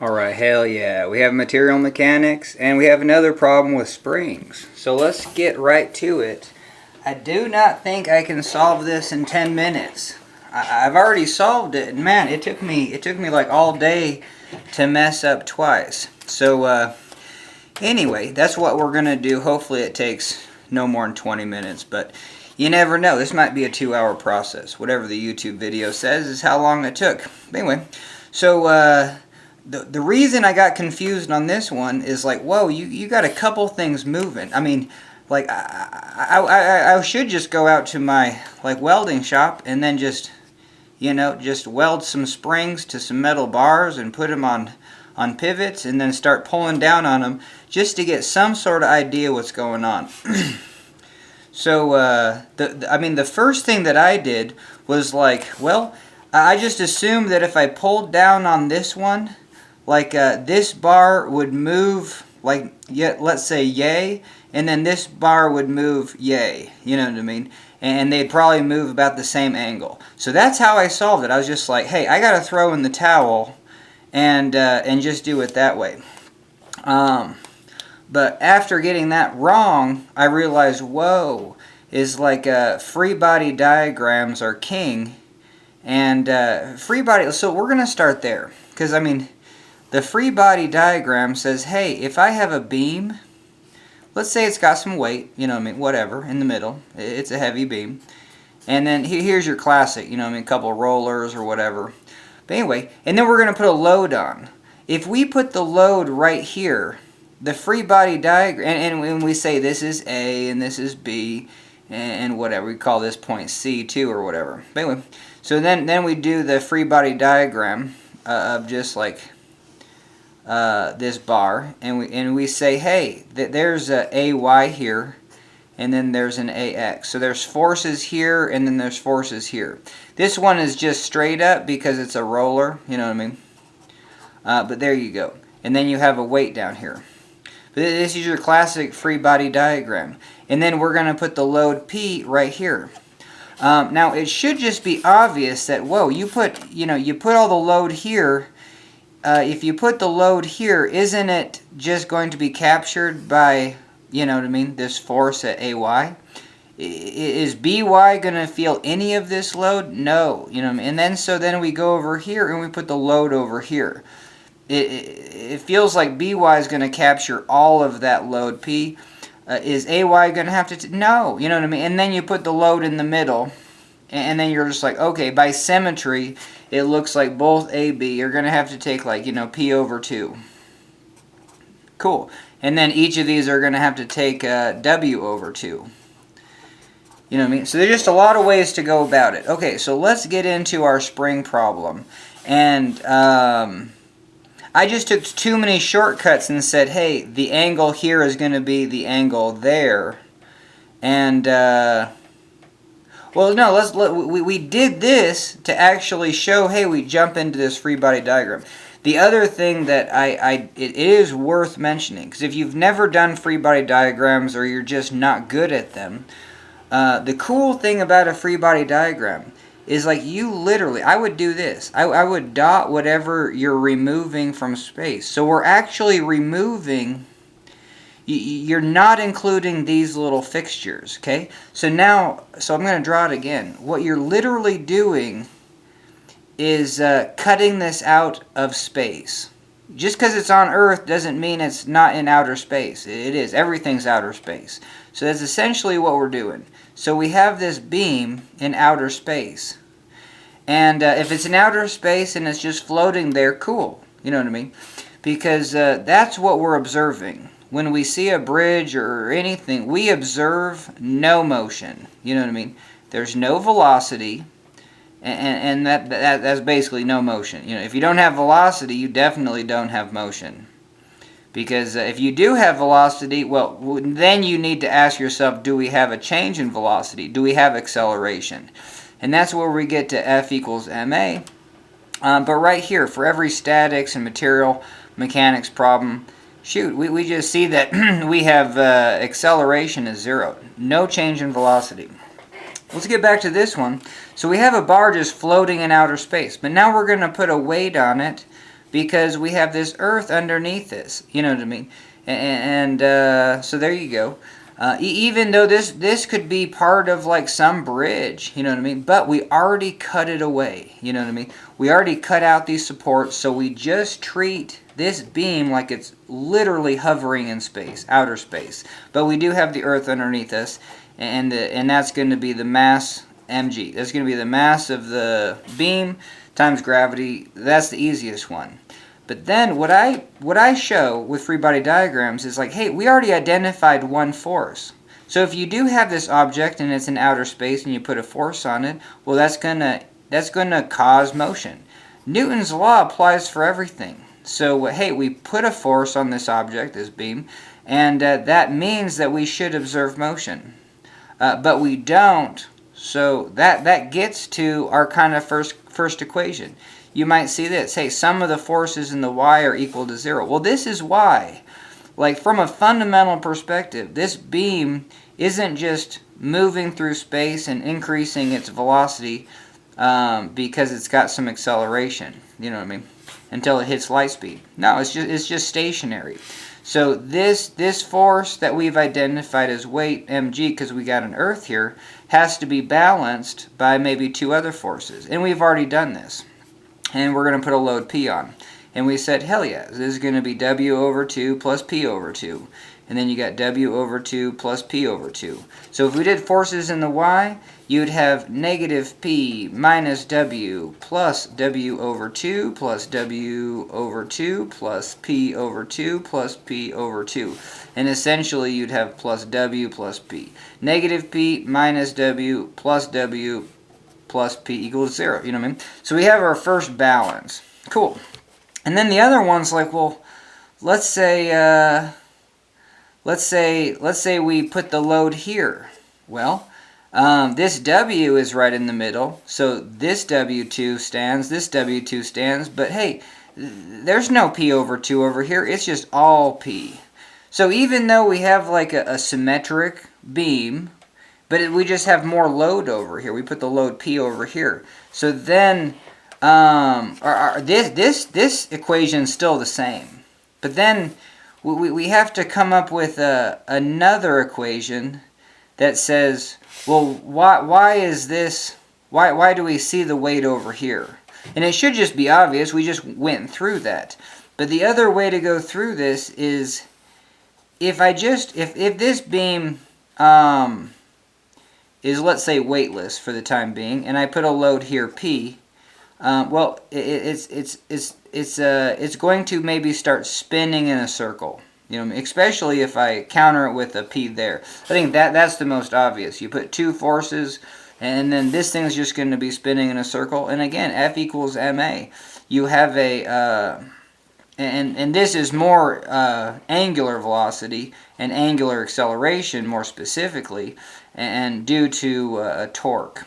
Alright, hell yeah. We have material mechanics and we have another problem with springs. So let's get right to it. I do not think I can solve this in 10 minutes. I've already solved it, and man, it took me like all day to mess up twice. So anyway, that's what we're gonna do. Hopefully it takes no more than 20 minutes, but you never know. This might be a 2-hour process. Whatever the YouTube video says is how long it took. Anyway, so the reason I got confused on this one is like, whoa, you got a couple things moving. I mean, like I should just go out to my like welding shop and then just weld some springs to some metal bars and put them on pivots and then start pulling down on them just to get some sort of idea what's going on. So the first thing that I did was like, well, I just assumed that if I pulled down on this one, like this bar would move, like, let's say yay, and then this bar would move yay, you know what I mean? And they'd probably move about the same angle. So that's how I solved it. I was just like, hey, I gotta throw in the towel and just do it that way. But after getting that wrong, I realized, whoa, is like free body diagrams are king. And free body, so we're gonna start there. Because, I mean, the free body diagram says, hey, if I have a beam, let's say it's got some weight, you know what I mean, whatever, in the middle, it's a heavy beam. And then here's your classic, you know what I mean, a couple of rollers or whatever. But anyway, and then we're going to put a load on. If we put the load right here, the free body diagram, and when we say this is A and this is B, and whatever, we call this point C2 or whatever. But anyway, so then we do the free body diagram of just like this bar, and we say, hey, there's a AY here, and then there's an AX. So there's forces here, and then there's forces here. This one is just straight up because it's a roller, you know what I mean? But there you go. And then you have a weight down here. But this is your classic free body diagram. And then we're going to put the load P right here. Now it should just be obvious that, whoa, you put all the load here. If you put the load here, isn't it just going to be captured by, you know what I mean, this force at AY? Is BY going to feel any of this load? No. You know what I mean? And then we go over here and we put the load over here. It feels like BY is going to capture all of that load P. Is AY going to have to? No. You know what I mean? And then you put the load in the middle. And then you're just like, okay, by symmetry, it looks like both AB are going to have to take, like, you know, P over 2. Cool. And then each of these are going to have to take W over 2. You know what I mean? So there's just a lot of ways to go about it. Okay, so let's get into our spring problem. And I just took too many shortcuts and said, hey, the angle here is going to be the angle there. And well, no, we did this to actually show, hey, we jump into this free body diagram. The other thing that it is worth mentioning, because if you've never done free body diagrams or you're just not good at them, the cool thing about a free body diagram is, like, you literally, I would do this. I would dot whatever you're removing from space. So we're actually removing. You're not including these little fixtures, okay? So I'm going to draw it again. What you're literally doing is cutting this out of space. Just because it's on Earth doesn't mean it's not in outer space. It is. Everything's outer space. So that's essentially what we're doing. So we have this beam in outer space. And if it's in outer space and it's just floating there, cool. You know what I mean? Because that's what we're observing. When we see a bridge or anything, we observe no motion. You know what I mean? There's no velocity, and that's basically no motion. You know, if you don't have velocity, you definitely don't have motion. Because if you do have velocity, well, then you need to ask yourself, do we have a change in velocity? Do we have acceleration? And that's where we get to F equals ma. But right here, for every statics and material mechanics problem, shoot, we just see that we have acceleration is 0. No change in velocity. Let's get back to this one. So we have a bar just floating in outer space. But now we're going to put a weight on it because we have this earth underneath this. You know what I mean? And so there you go. Even though this could be part of like some bridge, you know what I mean? But we already cut it away, you know what I mean? We already cut out these supports, so we just treat this beam like it's literally hovering in space, outer space. But we do have the Earth underneath us, and that's going to be the mass mg. That's going to be the mass of the beam times gravity. That's the easiest one. But then what I show with free body diagrams is like, hey, we already identified one force. So if you do have this object and it's in outer space and you put a force on it, well, that's gonna cause motion. Newton's law applies for everything. So hey, we put a force on this object, this beam, and that means that we should observe motion. But we don't. So that gets to our kind of first equation. You might see this. Hey, sum of the forces in the y are equal to 0. Well, this is why. Like, from a fundamental perspective, this beam isn't just moving through space and increasing its velocity because it's got some acceleration. You know what I mean? Until it hits light speed. No, it's just stationary. So this force that we've identified as weight mg, because we got an Earth here, has to be balanced by maybe two other forces. And we've already done this. And we're going to put a load P on. And we said, hell yeah, this is going to be W over 2 plus P over 2. And then you got W over 2 plus P over 2. So if we did forces in the Y, you'd have negative P minus W plus W over 2 plus W over 2 plus P over 2 plus P over 2. And essentially you'd have plus W plus P. Negative P minus W plus W plus P equals 0. You know what I mean? So we have our first balance. Cool. And then the other one's like, well, let's say we put the load here. Well, this W is right in the middle, so this W2 stands, this W2 stands, but hey, there's no P over 2 over here, it's just all P. So even though we have like a symmetric beam, but we just have more load over here. We put the load P over here. So then this equation's still the same. But then we have to come up with another equation that says, well, why is this? Why do we see the weight over here? And it should just be obvious. We just went through that. But the other way to go through this is if this beam is, let's say, weightless for the time being, and I put a load here P, well, it's going to maybe start spinning in a circle. You know, especially if I counter it with a P there. I think that's the most obvious. You put two forces, and then this thing's just going to be spinning in a circle. And again, F equals ma. You have a and this is more angular velocity and angular acceleration more specifically, and due to a torque.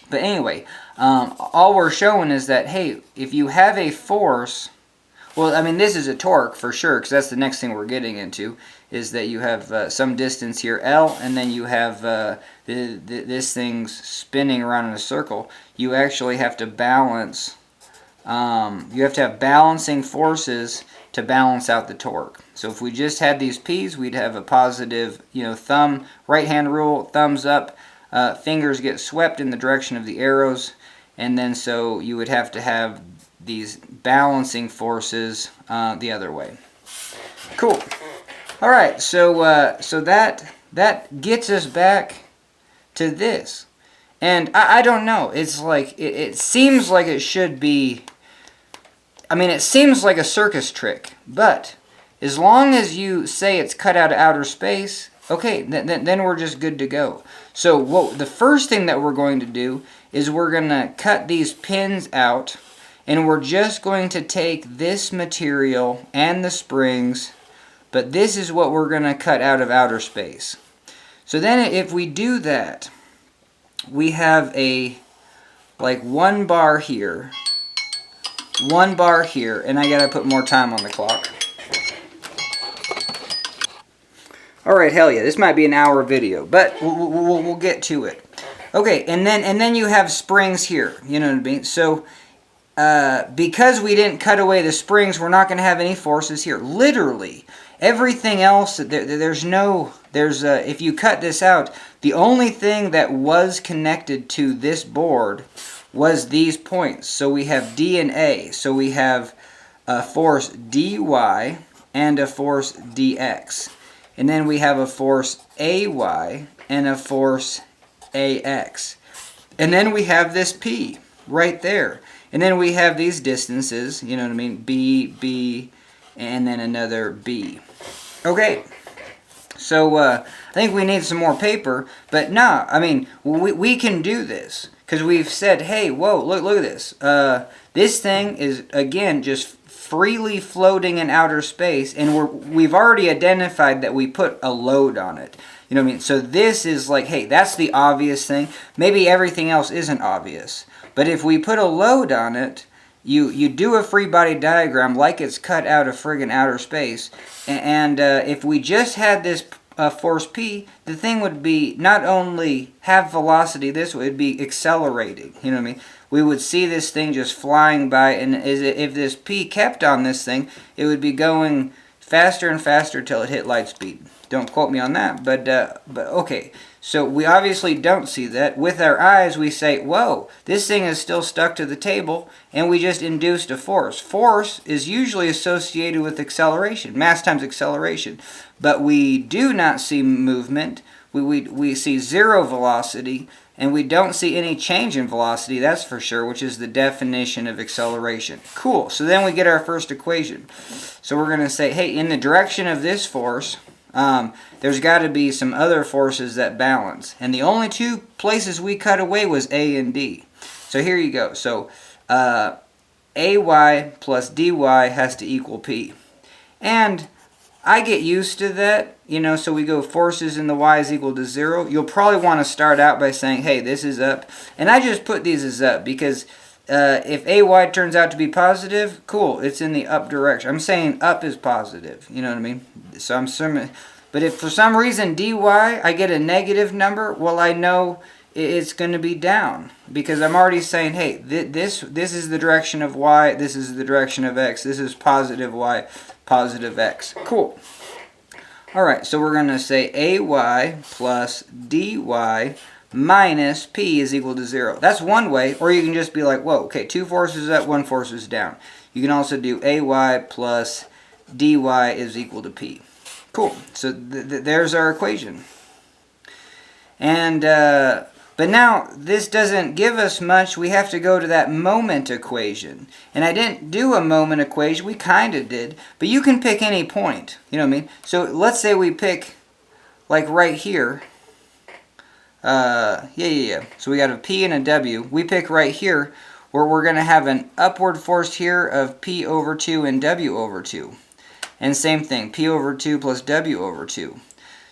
But anyway, all we're showing is that, hey, if you have a force, well, I mean, this is a torque for sure, because that's the next thing we're getting into, is that you have some distance here, L, and then you have this thing's spinning around in a circle. You actually have to balance, you have to have balancing forces to balance out the torque. So if we just had these P's, we'd have a positive, thumb, right-hand rule, thumbs up, fingers get swept in the direction of the arrows, and then so you would have to have these balancing forces the other way. Cool. All right, so that gets us back to this, and I don't know. It's like it seems like it should be. I mean, it seems like a circus trick, but as long as you say it's cut out of outer space, okay, then we're just good to go. So the first thing that we're going to do is we're going to cut these pins out, and we're just going to take this material and the springs, but this is what we're going to cut out of outer space. So then if we do that, we have like one bar here, and I got to put more time on the clock. Alright, hell yeah, this might be an hour video, but we'll get to it. Okay, and then you have springs here, you know what I mean? So because we didn't cut away the springs, we're not going to have any forces here. Literally, everything else, if you cut this out, the only thing that was connected to this board was these points. So we have D and A. So we have a force dy and a force dx. And then we have a force ay and a force ax. And then we have this P right there. And then we have these distances, you know what I mean, B, B, and then another B. Okay, so I think we need some more paper, but nah, I mean, we can do this. Because we've said, hey, whoa, look at this. This thing is, again, just freely floating in outer space, and we've already identified that we put a load on it. You know what I mean? So this is like, hey, that's the obvious thing. Maybe everything else isn't obvious. But if we put a load on it, you do a free body diagram like it's cut out of friggin' outer space. And if we just had this force P, the thing would be not only have velocity this way, it would be accelerating. You know what I mean? We would see this thing just flying by, and if this P kept on this thing, it would be going faster and faster till it hit light speed. Don't quote me on that, but okay. So we obviously don't see that. With our eyes, we say, whoa, this thing is still stuck to the table, and we just induced a force. Force is usually associated with acceleration, mass times acceleration. But we do not see movement. We see zero velocity, and we don't see any change in velocity, that's for sure, which is the definition of acceleration. Cool, so then we get our first equation. So we're going to say, hey, in the direction of this force, there's got to be some other forces that balance. And the only two places we cut away was A and D. So here you go. So AY plus DY has to equal P. And I get used to that, you know, so we go forces in the y is equal to 0. You'll probably want to start out by saying, hey, this is up. And I just put these as up because if AY turns out to be positive, cool, it's in the up direction. I'm saying up is positive, you know what I mean? So I'm assuming, but if for some reason dy, I get a negative number, well, I know it's going to be down because I'm already saying, hey, this is the direction of y, this is the direction of x, this is positive y, positive x. Cool. All right, so we're going to say AY plus DY minus P is equal to 0. That's one way, or you can just be like, whoa, okay, two forces up, one force is down. You can also do AY plus DY is equal to P. Cool, so there's our equation. And, but now, this doesn't give us much. We have to go to that moment equation. And I didn't do a moment equation. We kind of did. But you can pick any point. You know what I mean? So let's say we pick, like right here. Yeah. So we got a P and a W. We pick right here where we're going to have an upward force here of P over 2 and W over 2. And same thing, P over 2 plus W over 2.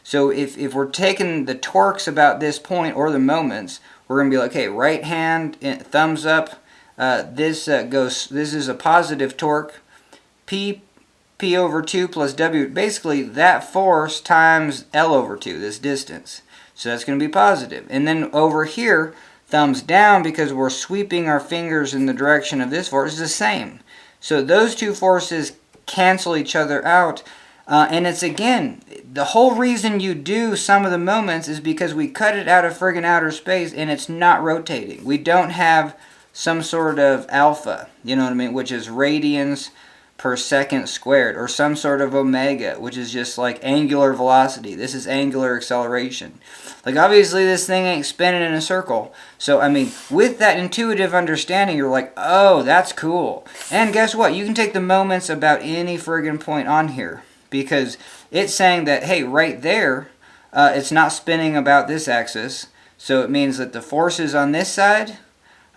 So if we're taking the torques about this point or the moments, we're going to be like, okay, right hand, thumbs up, this is a positive torque, P over 2 plus W, basically that force times L over 2, this distance. So that's going to be positive. And then over here, thumbs down, because we're sweeping our fingers in the direction of this force, is the same. So those two forces cancel each other out. And it's, again, the whole reason you do some of the moments is because we cut it out of friggin' outer space and it's not rotating. We don't have some sort of alpha, you know what I mean, which is radians per second squared, or some sort of omega, which is just like angular velocity. This is angular acceleration. Like, obviously this thing ain't spinning in a circle. So, I mean, with that intuitive understanding, you're like, oh, that's cool. And guess what? You can take the moments about any friggin' point on here. Because it's saying that, hey, right there, it's not spinning about this axis. So it means that the forces on this side,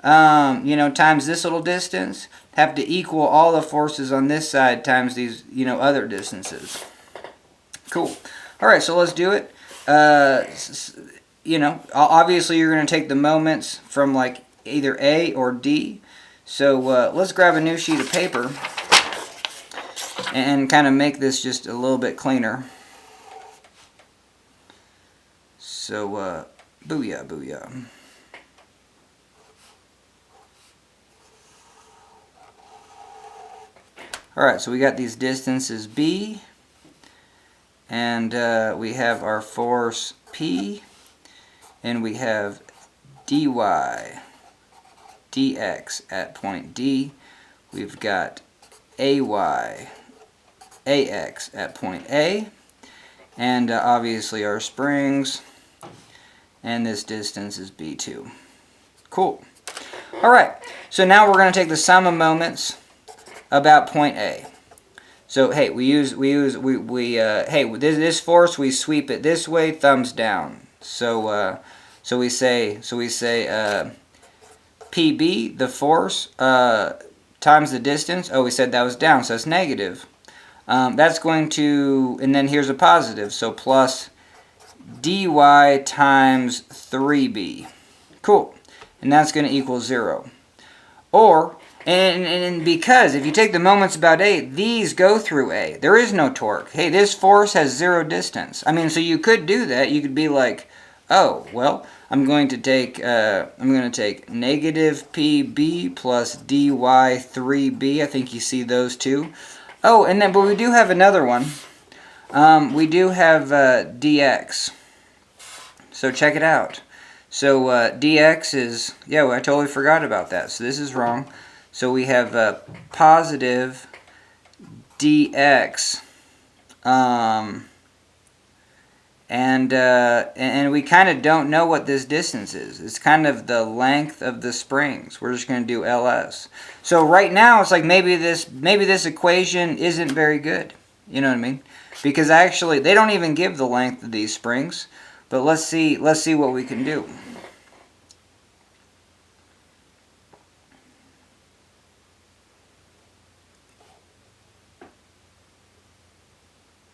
times this little distance, have to equal all the forces on this side times these, other distances. Cool. All right, so let's do it. Obviously you're going to take the moments from like either A or D. So let's grab a new sheet of paper and kind of make this just a little bit cleaner. So, booyah, booyah. Alright, so we got these distances B, and we have our force P, and we have dy dx at point D. We've got ay ax at point A, and obviously our springs, and this distance is B2. Cool. Alright, so now we're going to take the sum of moments about point A. So hey, this force, we sweep it this way, thumbs down. So we say PB, the force, times the distance. Oh, we said that was down, so that's negative. That's going to, and then here's a positive, so plus dy times 3b. Cool. And that's going to equal 0. Or, and because if you take the moments about A, these go through A. There is no torque. Hey, this force has 0 distance. I mean, so you could do that. You could be like, oh, well, I'm going to take negative PB plus dy 3b. I think you see those two. Oh, and then, but we do have another one. We do have dx. So check it out. So dx is, yeah, I totally forgot about that. So this is wrong. So we have positive dx, and we kind of don't know what this distance is. It's kind of the length of the springs. We're just going to do ls. So right now it's like maybe this equation isn't very good. You know what I mean? Because actually they don't even give the length of these springs. But let's see what we can do.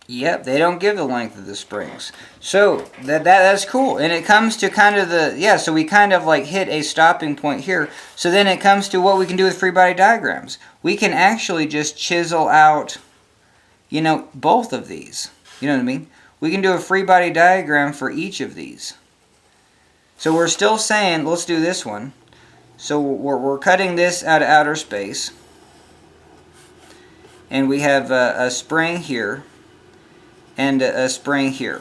Yep, they don't give the length of the springs. So that's cool. And it comes to kind of the, yeah, so we kind of like hit a stopping point here. So then it comes to what we can do with free body diagrams. We can actually just chisel out, you know, both of these. You know what I mean? We can do a free body diagram for each of these. So we're still saying, let's do this one. So we're cutting this out of outer space. And we have a spring here and a spring here.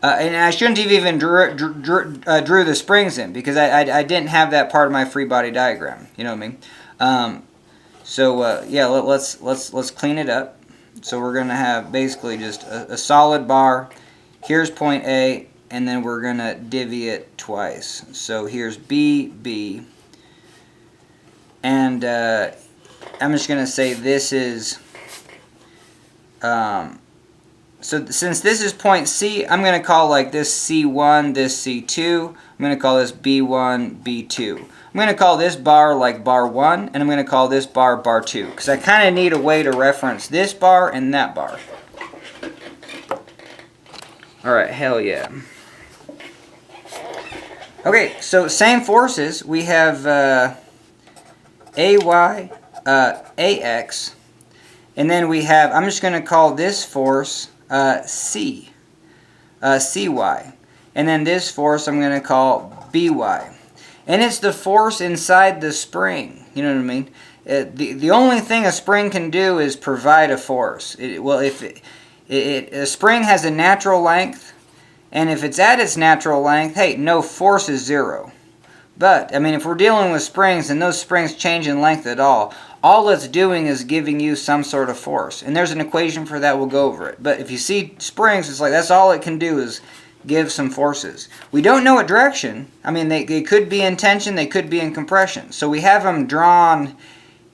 And I shouldn't have even drew the springs in because I didn't have that part of my free body diagram. You know what I mean? Yeah, let's clean it up. So we're going to have basically just a solid bar. Here's point A, and then we're going to divvy it twice. So here's B, B. And I'm just going to say this is, so since this is point C, I'm going to call like this C1, this C2. I'm going to call this B1, B2. I'm going to call this bar like bar 1, and I'm going to call this bar bar 2, because I kind of need a way to reference this bar and that bar. Alright, hell yeah. Okay, so same forces. We have AY, AX, and then we have, I'm just going to call this force C, CY. And then this force I'm going to call BY. And it's the force inside the spring. You know what I mean? The only thing a spring can do is provide a force. A spring has a natural length, and if it's at its natural length, hey, no force is 0. But, I mean, if we're dealing with springs and those springs change in length at all it's doing is giving you some sort of force. And there's an equation for that, we'll go over it. But if you see springs, it's like that's all it can do is give some forces. We don't know what direction. I mean, they could be in tension, they could be in compression. So we have them drawn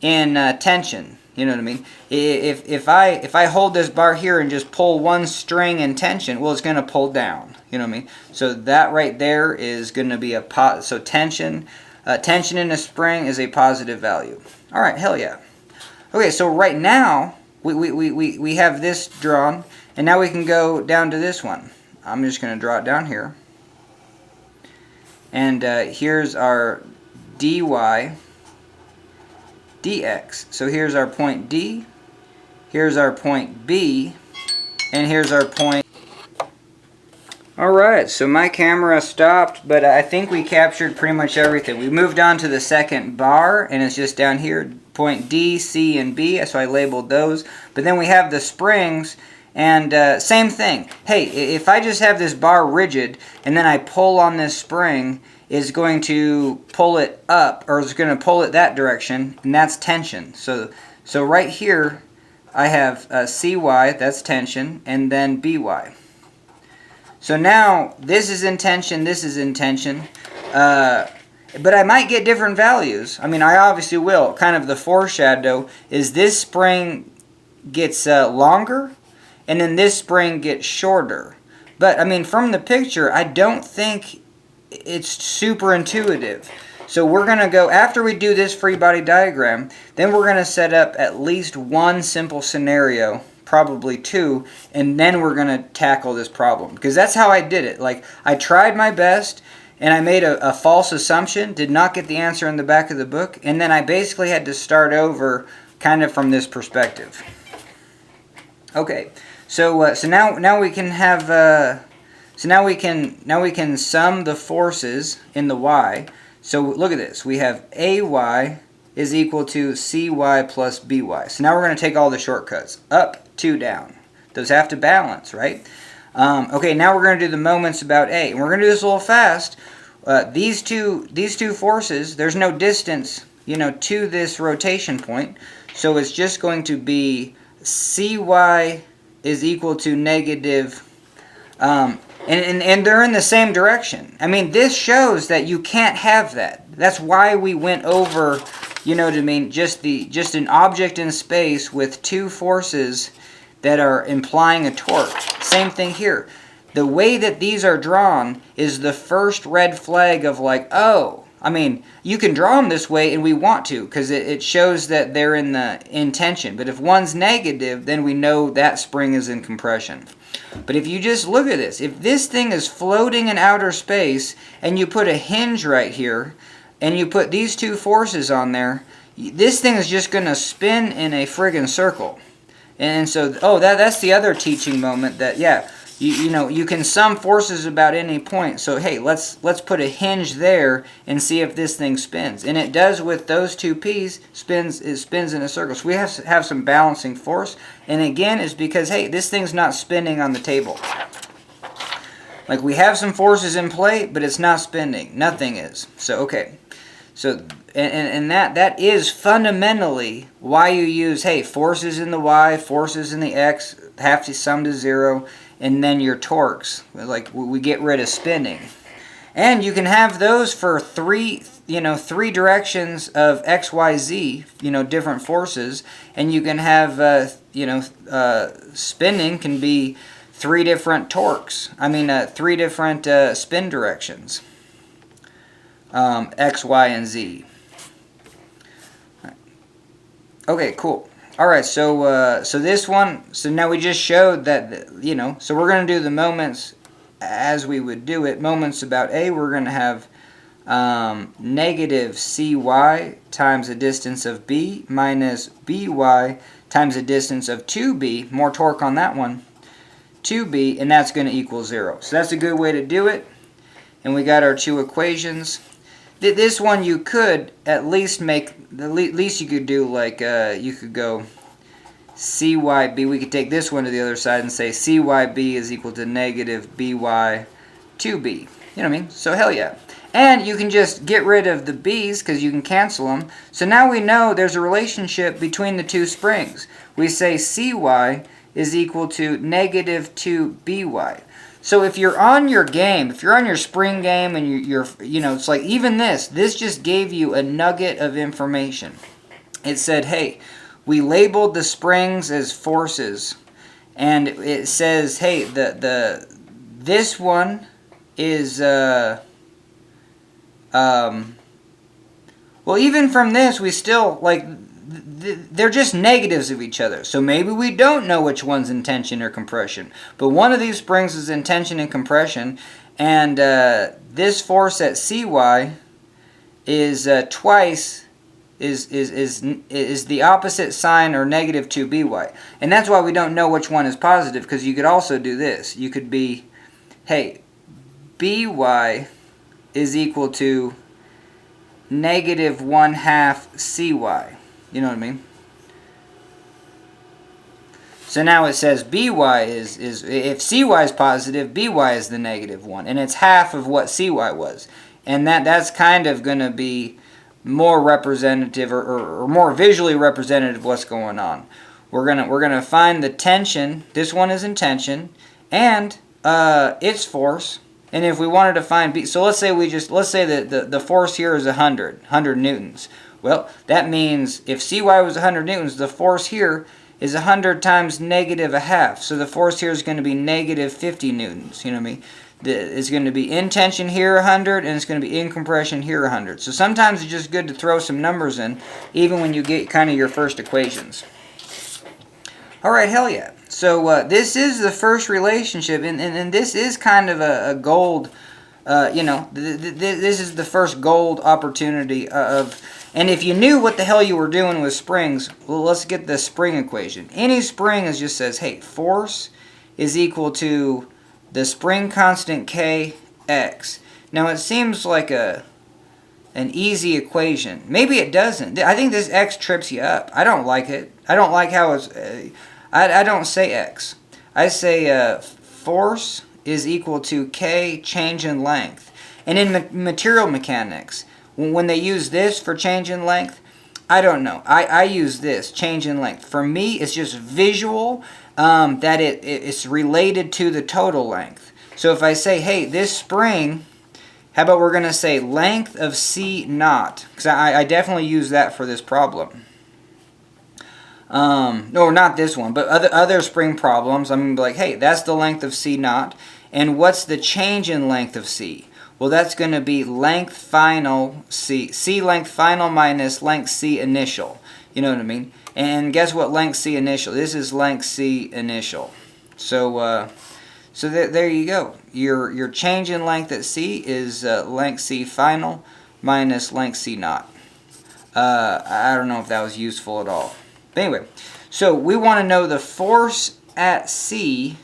in tension. You know what I mean? If I hold this bar here and just pull one string in tension, well, it's going to pull down. You know what I mean? So that right there is going to be a so tension in a spring is a positive value. All right, hell yeah. Okay, so right now we have this drawn, and now we can go down to this one. I'm just going to draw it down here. And here's our dy dx. So here's our point D, here's our point B, and here's our point. Alright, so my camera stopped, but I think we captured pretty much everything. We moved on to the second bar, and it's just down here, point D, C, and B, so I labeled those. But then we have the springs, and same thing. Hey, if I just have this bar rigid, and then I pull on this spring, is going to pull it up, or is going to pull it that direction, and that's tension. So right here, I have CY, that's tension, and then BY. So now, this is in tension, this is in tension, but I might get different values. I mean, I obviously will. Kind of the foreshadow is this spring gets longer, and then this spring gets shorter. But, I mean, from the picture, I don't think it's super intuitive. So we're going to go, after we do this free body diagram, then we're going to set up at least one simple scenario, probably two, and then we're going to tackle this problem. Because that's how I did it. Like, I tried my best, and I made a false assumption, did not get the answer in the back of the book, and then I basically had to start over kind of from this perspective. Okay, so now we can have... So now we can sum the forces in the y. So look at this. We have AY is equal to CY plus BY. So now we're going to take all the shortcuts. Up, 2, down. Those have to balance, right? Okay, now we're going to do the moments about A. And we're going to do this a little fast. These two forces, there's no distance, to this rotation point. So it's just going to be CY is equal to negative... And they're in the same direction. I mean, this shows that you can't have that. That's why we went over, just an object in space with two forces that are implying a torque. Same thing here. The way that these are drawn is the first red flag of like, oh, I mean, you can draw them this way, and we want to, because it shows that they're in tension. But if one's negative, then we know that spring is in compression. But if you just look at this, if this thing is floating in outer space, and you put a hinge right here, and you put these two forces on there, this thing is just going to spin in a friggin' circle. And so, that's the other teaching moment that, yeah, you can sum forces about any point. So hey, let's put a hinge there and see if this thing spins. And it does with those two P's. It spins in a circle. So we have to have some balancing force. And again, it's because hey, this thing's not spinning on the table. Like we have some forces in play, but it's not spinning. Nothing is. So okay. So and that is fundamentally why you use forces in the y, forces in the x, have to sum to 0. And then your torques, like we get rid of spinning. And you can have those for three directions of x, y, z, different forces. And you can have, spinning can be three different torques. Three different spin directions. X, y, and z. Okay, cool. Alright, so this one, so now we just showed that, so we're going to do the moments as we would do it. Moments about A, we're going to have negative CY times the distance of B minus BY times the distance of 2B, more torque on that one, 2B, and that's going to equal 0. So that's a good way to do it. And we got our two equations. This one you could at least make, you could do like, you could go CYB, we could take this one to the other side and say CYB is equal to negative BY 2B. You know what I mean? So hell yeah. And you can just get rid of the B's because you can cancel them. So now we know there's a relationship between the two springs. We say CY is equal to negative 2BY. So if you're on your game, if you're on your spring game and you're it's like even this just gave you a nugget of information. It said, hey, we labeled the springs as forces, and it says, hey, this one is well, even from this we still like they're just negatives of each other. So maybe we don't know which one's in tension or compression. But one of these springs is in tension and compression. And this force at CY is twice, is the opposite sign or negative 2BY. And that's why we don't know which one is positive. Because you could also do this. You could be, hey, BY is equal to negative 1/2 CY. You know what I mean? So now it says by is if cy is positive, by is the negative one, and it's half of what cy was, and that's kind of going to be more representative or more visually representative of what's going on. We're gonna find the tension. This one is in tension, and its force. And if we wanted to find B, so let's say that the force here is 100 newtons. Well, that means if cy was 100 newtons, the force here is 100 times negative a half. So the force here is going to be negative 50 newtons. You know what I mean? It's going to be in tension here 100, and it's going to be in compression here 100. So sometimes it's just good to throw some numbers in, even when you get kind of your first equations. All right, hell yeah. So this is the first relationship, and this is kind of a gold, this is the first gold opportunity of, and if you knew what the hell you were doing with springs, well, let's get the spring equation. Any spring just says, hey, force is equal to the spring constant kx. Now it seems like an easy equation. Maybe it doesn't. I think this x trips you up. I don't like it. I don't like how it's... I don't say x. I say force is equal to k change in length. And in material mechanics, when they use this for change in length, I don't know. I use this, change in length. For me, it's just visual that it's related to the total length. So if I say, hey, this spring... How about we're going to say length of C naught? Because I definitely use that for this problem. No, not this one, but other spring problems. I'm going to be like, hey, that's the length of C naught. And what's the change in length of C? Well, that's going to be length final C. C length final minus length C initial. You know what I mean? And guess what length C initial? This is length C initial. So... So there you go. Your change in length at C is length C final minus length C naught. I don't know if that was useful at all. But anyway, so we want to know the force at C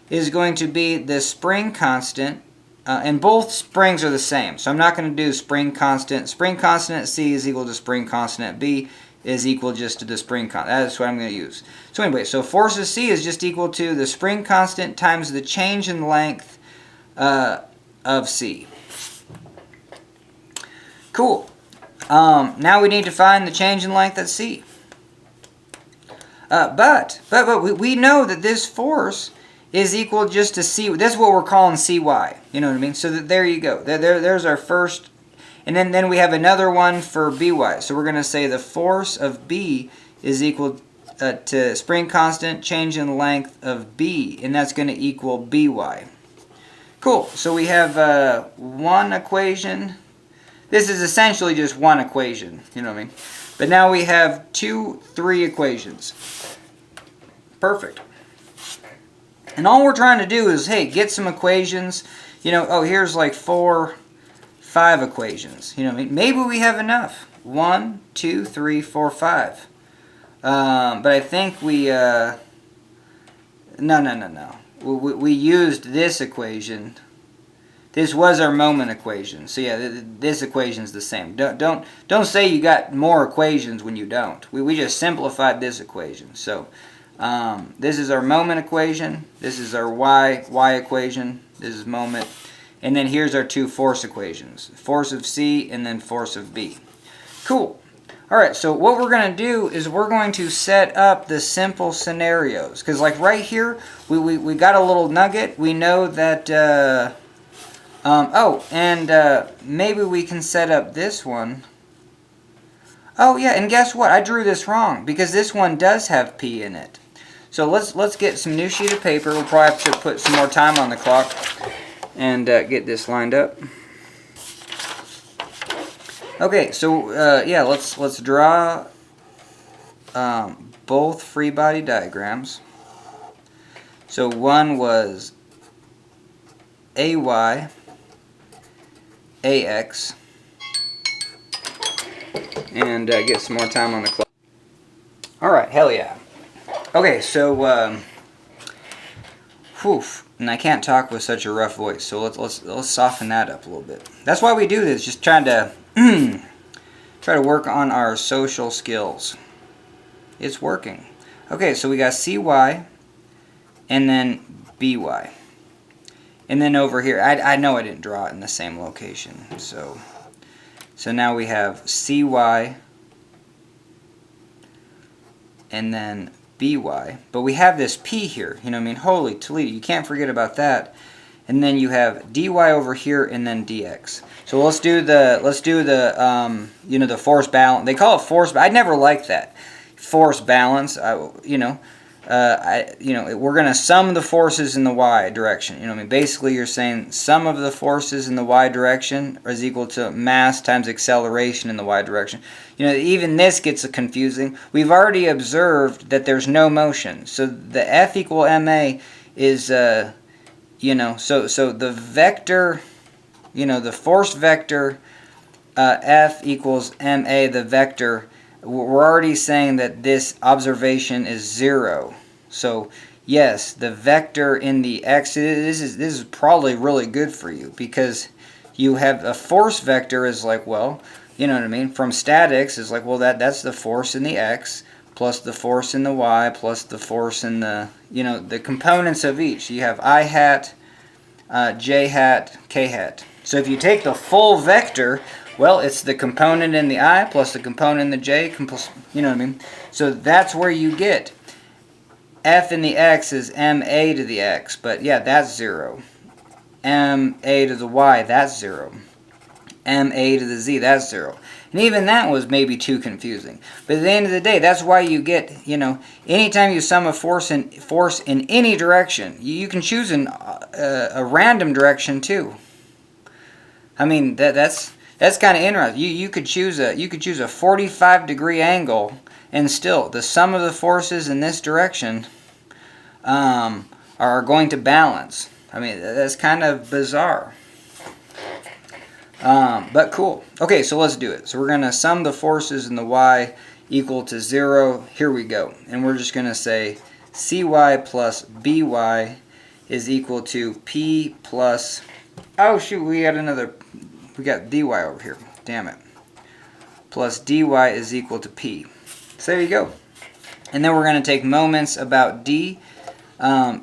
is going to be the spring constant, and both springs are the same. So I'm not going to do spring constant. Spring constant at C is equal to spring constant at B is equal just to the spring constant. That's what I'm going to use. So anyway, so force of C is just equal to the spring constant times the change in length of C. Cool. Now we need to find the change in length at C. But we know that this force is equal just to C. That's what we're calling CY. You know what I mean? So there you go. There's our first. And then we have another one for By. So we're going to say the force of B is equal to spring constant change in length of B. And that's going to equal By. Cool. So we have one equation. This is essentially just one equation. You know what I mean? But now we have 3 equations. Perfect. And all we're trying to do is, hey, get some equations. You know, oh, here's like 5 equations. You know, maybe we have enough. 1, 2, 3, 4, 5. But I think we no. We used this equation. This was our moment equation. So yeah, this equation's the same. Don't say you got more equations when you don't. We just simplified this equation. So this is our moment equation. This is our y equation. This is moment. And then here's our 2 force equations. Force of C and then force of B. Cool. Alright, so what we're going to do is we're going to set up the simple scenarios. Because like right here, we got a little nugget. We know that, maybe we can set up this one. Oh yeah, and guess what? I drew this wrong because this one does have P in it. So let's get some new sheet of paper. We'll probably have to put some more time on the clock. And get this lined up. Okay, so yeah, let's draw both free body diagrams. So one was AY, AX, and get some more time on the clock. All right, hell yeah. Okay, so whew. And I can't talk with such a rough voice, so let's soften that up a little bit. That's why we do this, just trying to try to work on our social skills. It's working. Okay, so we got cy and then by. And then over here, I know I didn't draw it in the same location. So now we have cy and then by. But we have this p here. You know what I mean? Holy Toledo, you can't forget about that. And then you have dy over here and then dx. So let's do the you know, the force balance. They call it force. I never liked that force balance. We're gonna sum the forces in the y direction. You know what I mean? Basically, you're saying sum of the forces in the y direction is equal to mass times acceleration in the y direction. You know, even this gets confusing. We've already observed that there's no motion, so the F equal ma is so the vector, the force vector F equals ma, the vector. We're already saying that this observation is 0. So yes, the vector in the x, this is probably really good for you, because you have a force vector is like, well, you know what I mean, from statics is like, well, that's the force in the x plus the force in the y plus the force in the, the components of each. You have I hat, j hat, k hat. So if you take the full vector, well, it's the component in the I plus the component in the j, you know what I mean? So that's where you get f in the x is ma to the x, but yeah, that's 0. Ma to the y, that's 0. Ma to the z, that's 0. And even that was maybe too confusing. But at the end of the day, that's why you get, anytime you sum a force in any direction, you can choose a random direction too. I mean, that's kind of interesting. You could choose a 45-degree angle, and still the sum of the forces in this direction are going to balance. I mean, that's kind of bizarre, but cool. Okay, so let's do it. So we're going to sum the forces in the y equal to 0. Here we go. And we're just going to say cy plus by is equal to p plus, oh shoot, we got dy over here. Damn it. Plus dy is equal to p. So there you go. And then we're going to take moments about d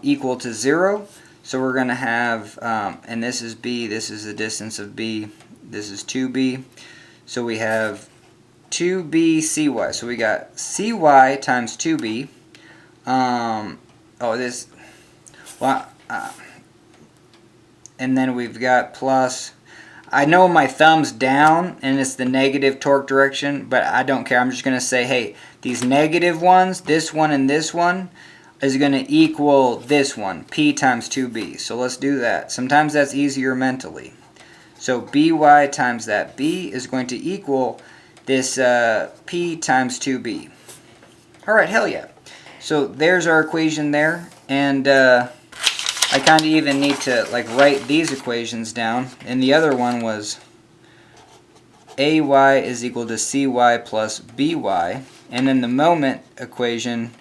equal to 0. So we're going to have, and this is b, this is the distance of b, this is 2b. So we have 2b cy. So we got cy times 2b. And then we've got plus, I know my thumb's down and it's the negative torque direction, but I don't care. I'm just going to say, hey, these negative ones, this one and this one, is going to equal this one, p times 2b. So let's do that. Sometimes that's easier mentally. So by times that b is going to equal this p times 2b. Alright, hell yeah. So there's our equation there. And I kind of even need to write these equations down. And the other one was ay is equal to cy plus by. And then the moment equation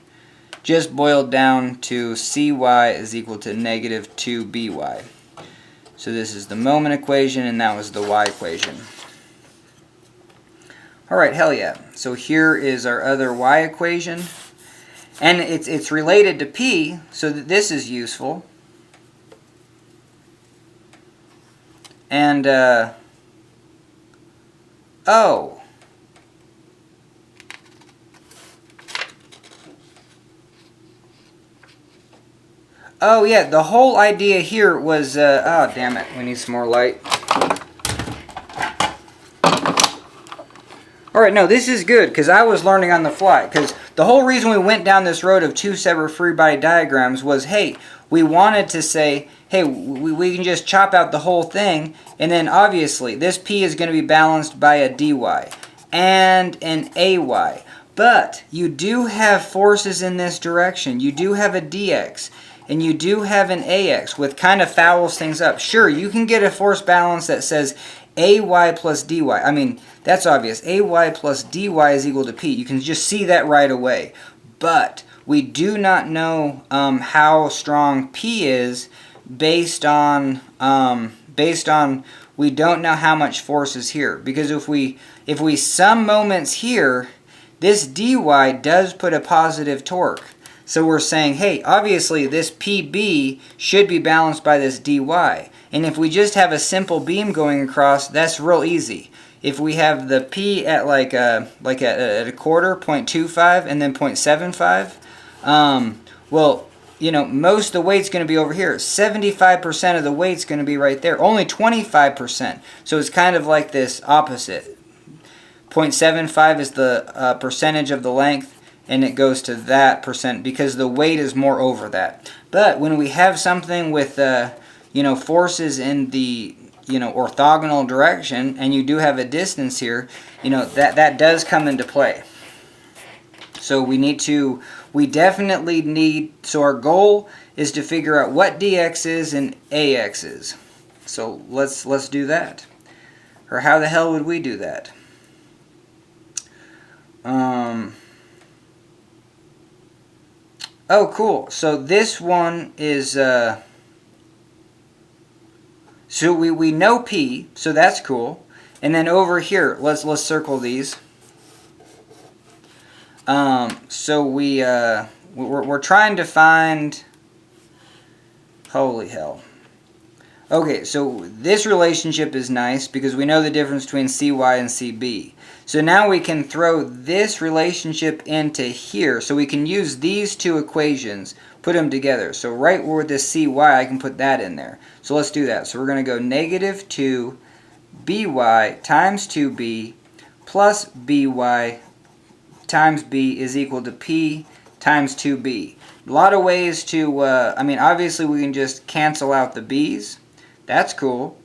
just boiled down to cy is equal to negative 2by. So this is the moment equation, and that was the y equation. Alright, hell yeah. So here is our other y equation. And it's related to p, so that this is useful. And, oh. Oh yeah, the whole idea here was, oh damn it, we need some more light. Alright, no, this is good, because I was learning on the fly. Because the whole reason we went down this road of 2 separate free body diagrams was, hey, we wanted to say, hey, we can just chop out the whole thing, and then obviously this p is going to be balanced by a dy and an ay. But you do have forces in this direction. You do have a dx. And you do have an ax, which kind of fouls things up. Sure, you can get a force balance that says ay plus dy. I mean, that's obvious. Ay plus dy is equal to p. You can just see that right away. But we do not know how strong p is based on we don't know how much force is here. Because if we sum moments here, this dy does put a positive torque. So we're saying, hey, obviously this PB should be balanced by this dy. And if we just have a simple beam going across, that's real easy. If we have the P at like at a quarter, 0.25, and then 0.75, well, you know, most of the weight's going to be over here. 75% of the weight's going to be right there. Only 25%. So it's kind of like this opposite. 0.75 is the percentage of the length, and it goes to that percent because the weight is more over that. But when we have something with, you know, forces in the, you know, orthogonal direction, and you do have a distance here, you know, that does come into play. So we definitely need, so our goal is to figure out what dx is and ax is. So let's do that. Or how the hell would we do that? Oh, cool. So this one is, so we know P, so that's cool. And then over here, let's circle these. So we're trying to find, holy hell. Okay, so this relationship is nice because we know the difference between CY and CB. So now we can throw this relationship into here. So we can use these two equations, put them together. So right where this CY, I can put that in there. So let's do that. So we're going to go negative 2 BY times 2B plus BY times B is equal to P times 2B. A lot of ways to, I mean, obviously we can just cancel out the B's. That's cool.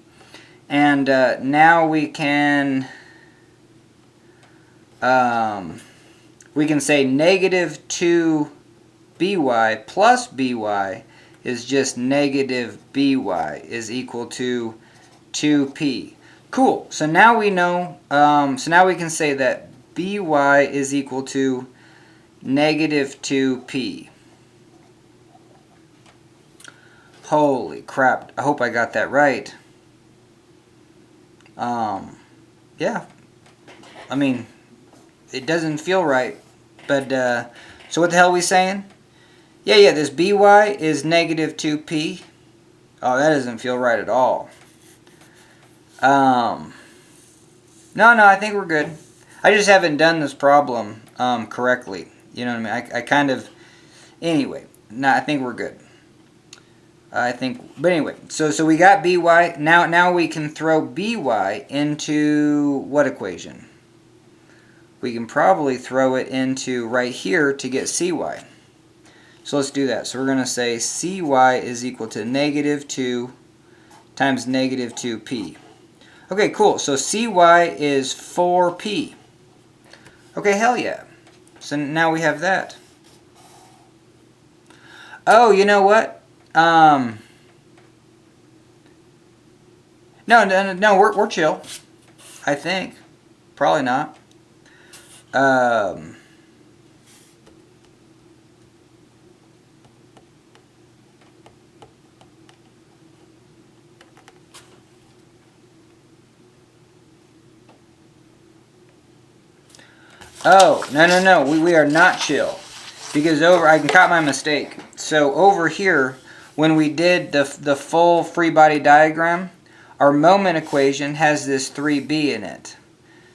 And now we can say negative 2 BY plus BY is just negative BY is equal to 2P. Cool. So now we know, so now we can say that BY is equal to negative 2P. Holy crap. I hope I got that right. Yeah. I mean, it doesn't feel right. But, so what the hell are we saying? Yeah, this BY is negative 2P. Oh, that doesn't feel right at all. No, I think we're good. I just haven't done this problem correctly. You know what I mean? I kind of... Anyway, no, I think we're good. But anyway, so we got BY. Now we can throw BY into what equation? We can probably throw it into right here to get CY. So let's do that. So we're going to say CY is equal to negative 2 times negative 2P. Okay, cool. So CY is 4P. Okay, hell yeah. So now we have that. Oh, you know what? No, we're chill. I think. Probably not. Oh, no. We are not chill. Because I caught my mistake. So over here, when we did the full free body diagram, our moment equation has this 3b in it.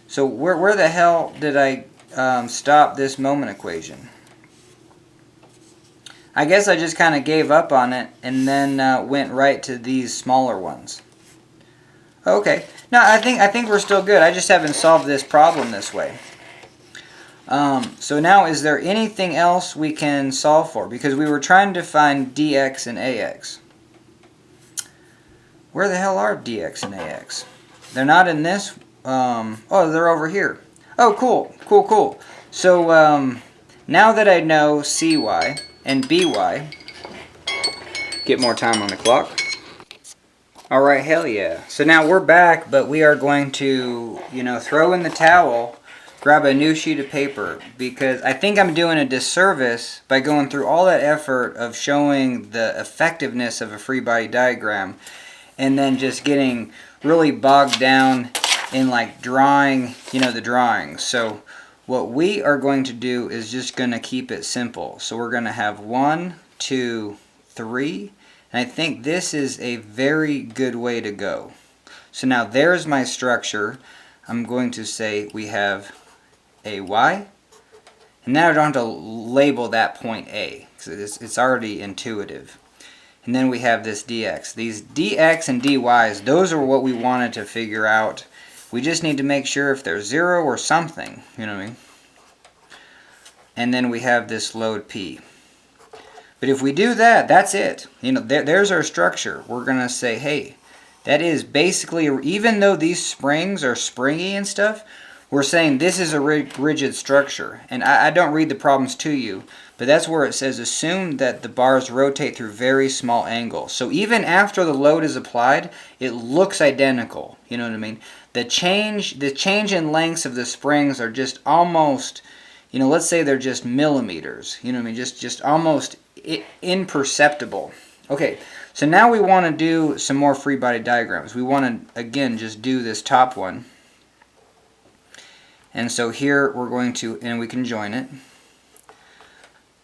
So where the hell did I stop this moment equation? I guess I just kind of gave up on it and then went right to these smaller ones. Okay. No, I think we're still good. I just haven't solved this problem this way. So now, is there anything else we can solve for? Because we were trying to find dx and ax. Where the hell are dx and ax? They're not in this. Oh, they're over here. Oh, cool. So now that I know cy and by, get more time on the clock. Alright, hell yeah. So now we're back, but we are going to, throw in the towel, grab a new sheet of paper, because I think I'm doing a disservice by going through all that effort of showing the effectiveness of a free body diagram and then just getting really bogged down in like drawing, the drawings. So what we are going to do is just going to keep it simple. So we're going to have 1, 2, 3, and I think this is a very good way to go. So now there's my structure. I'm going to say we have a y, and now I don't have to label that point A, because it's already intuitive. And then we have this dx. These dx and dy's, those are what we wanted to figure out. We just need to make sure if they're 0 or something, you know what I mean? And then we have this load P. But if we do that, that's it. There's our structure. We're going to say, hey, that is basically, even though these springs are springy and stuff, we're saying this is a rigid structure. And I don't read the problems to you, but that's where it says assume that the bars rotate through very small angles. So even after the load is applied, it looks identical. You know what I mean? The change in lengths of the springs are just almost, let's say they're just millimeters. You know what I mean? Just almost imperceptible. Okay, so now we want to do some more free body diagrams. We want to, again, just do this top one. And so here we're going to, and we can join it.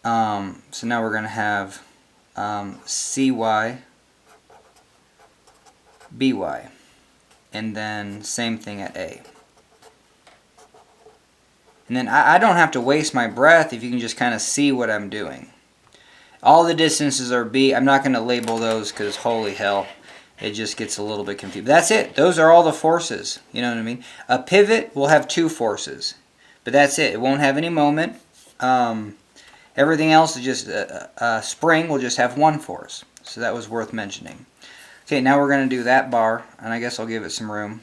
So now we're going to have CY, BY, and then same thing at A. And then I don't have to waste my breath if you can just kind of see what I'm doing. All the distances are B. I'm not going to label those because holy hell, it just gets a little bit confused. That's it. Those are all the forces. You know what I mean? A pivot will have 2 forces, but that's it. It won't have any moment. Everything else is just a spring will just have 1 force. So that was worth mentioning. Okay, now we're going to do that bar, and I guess I'll give it some room.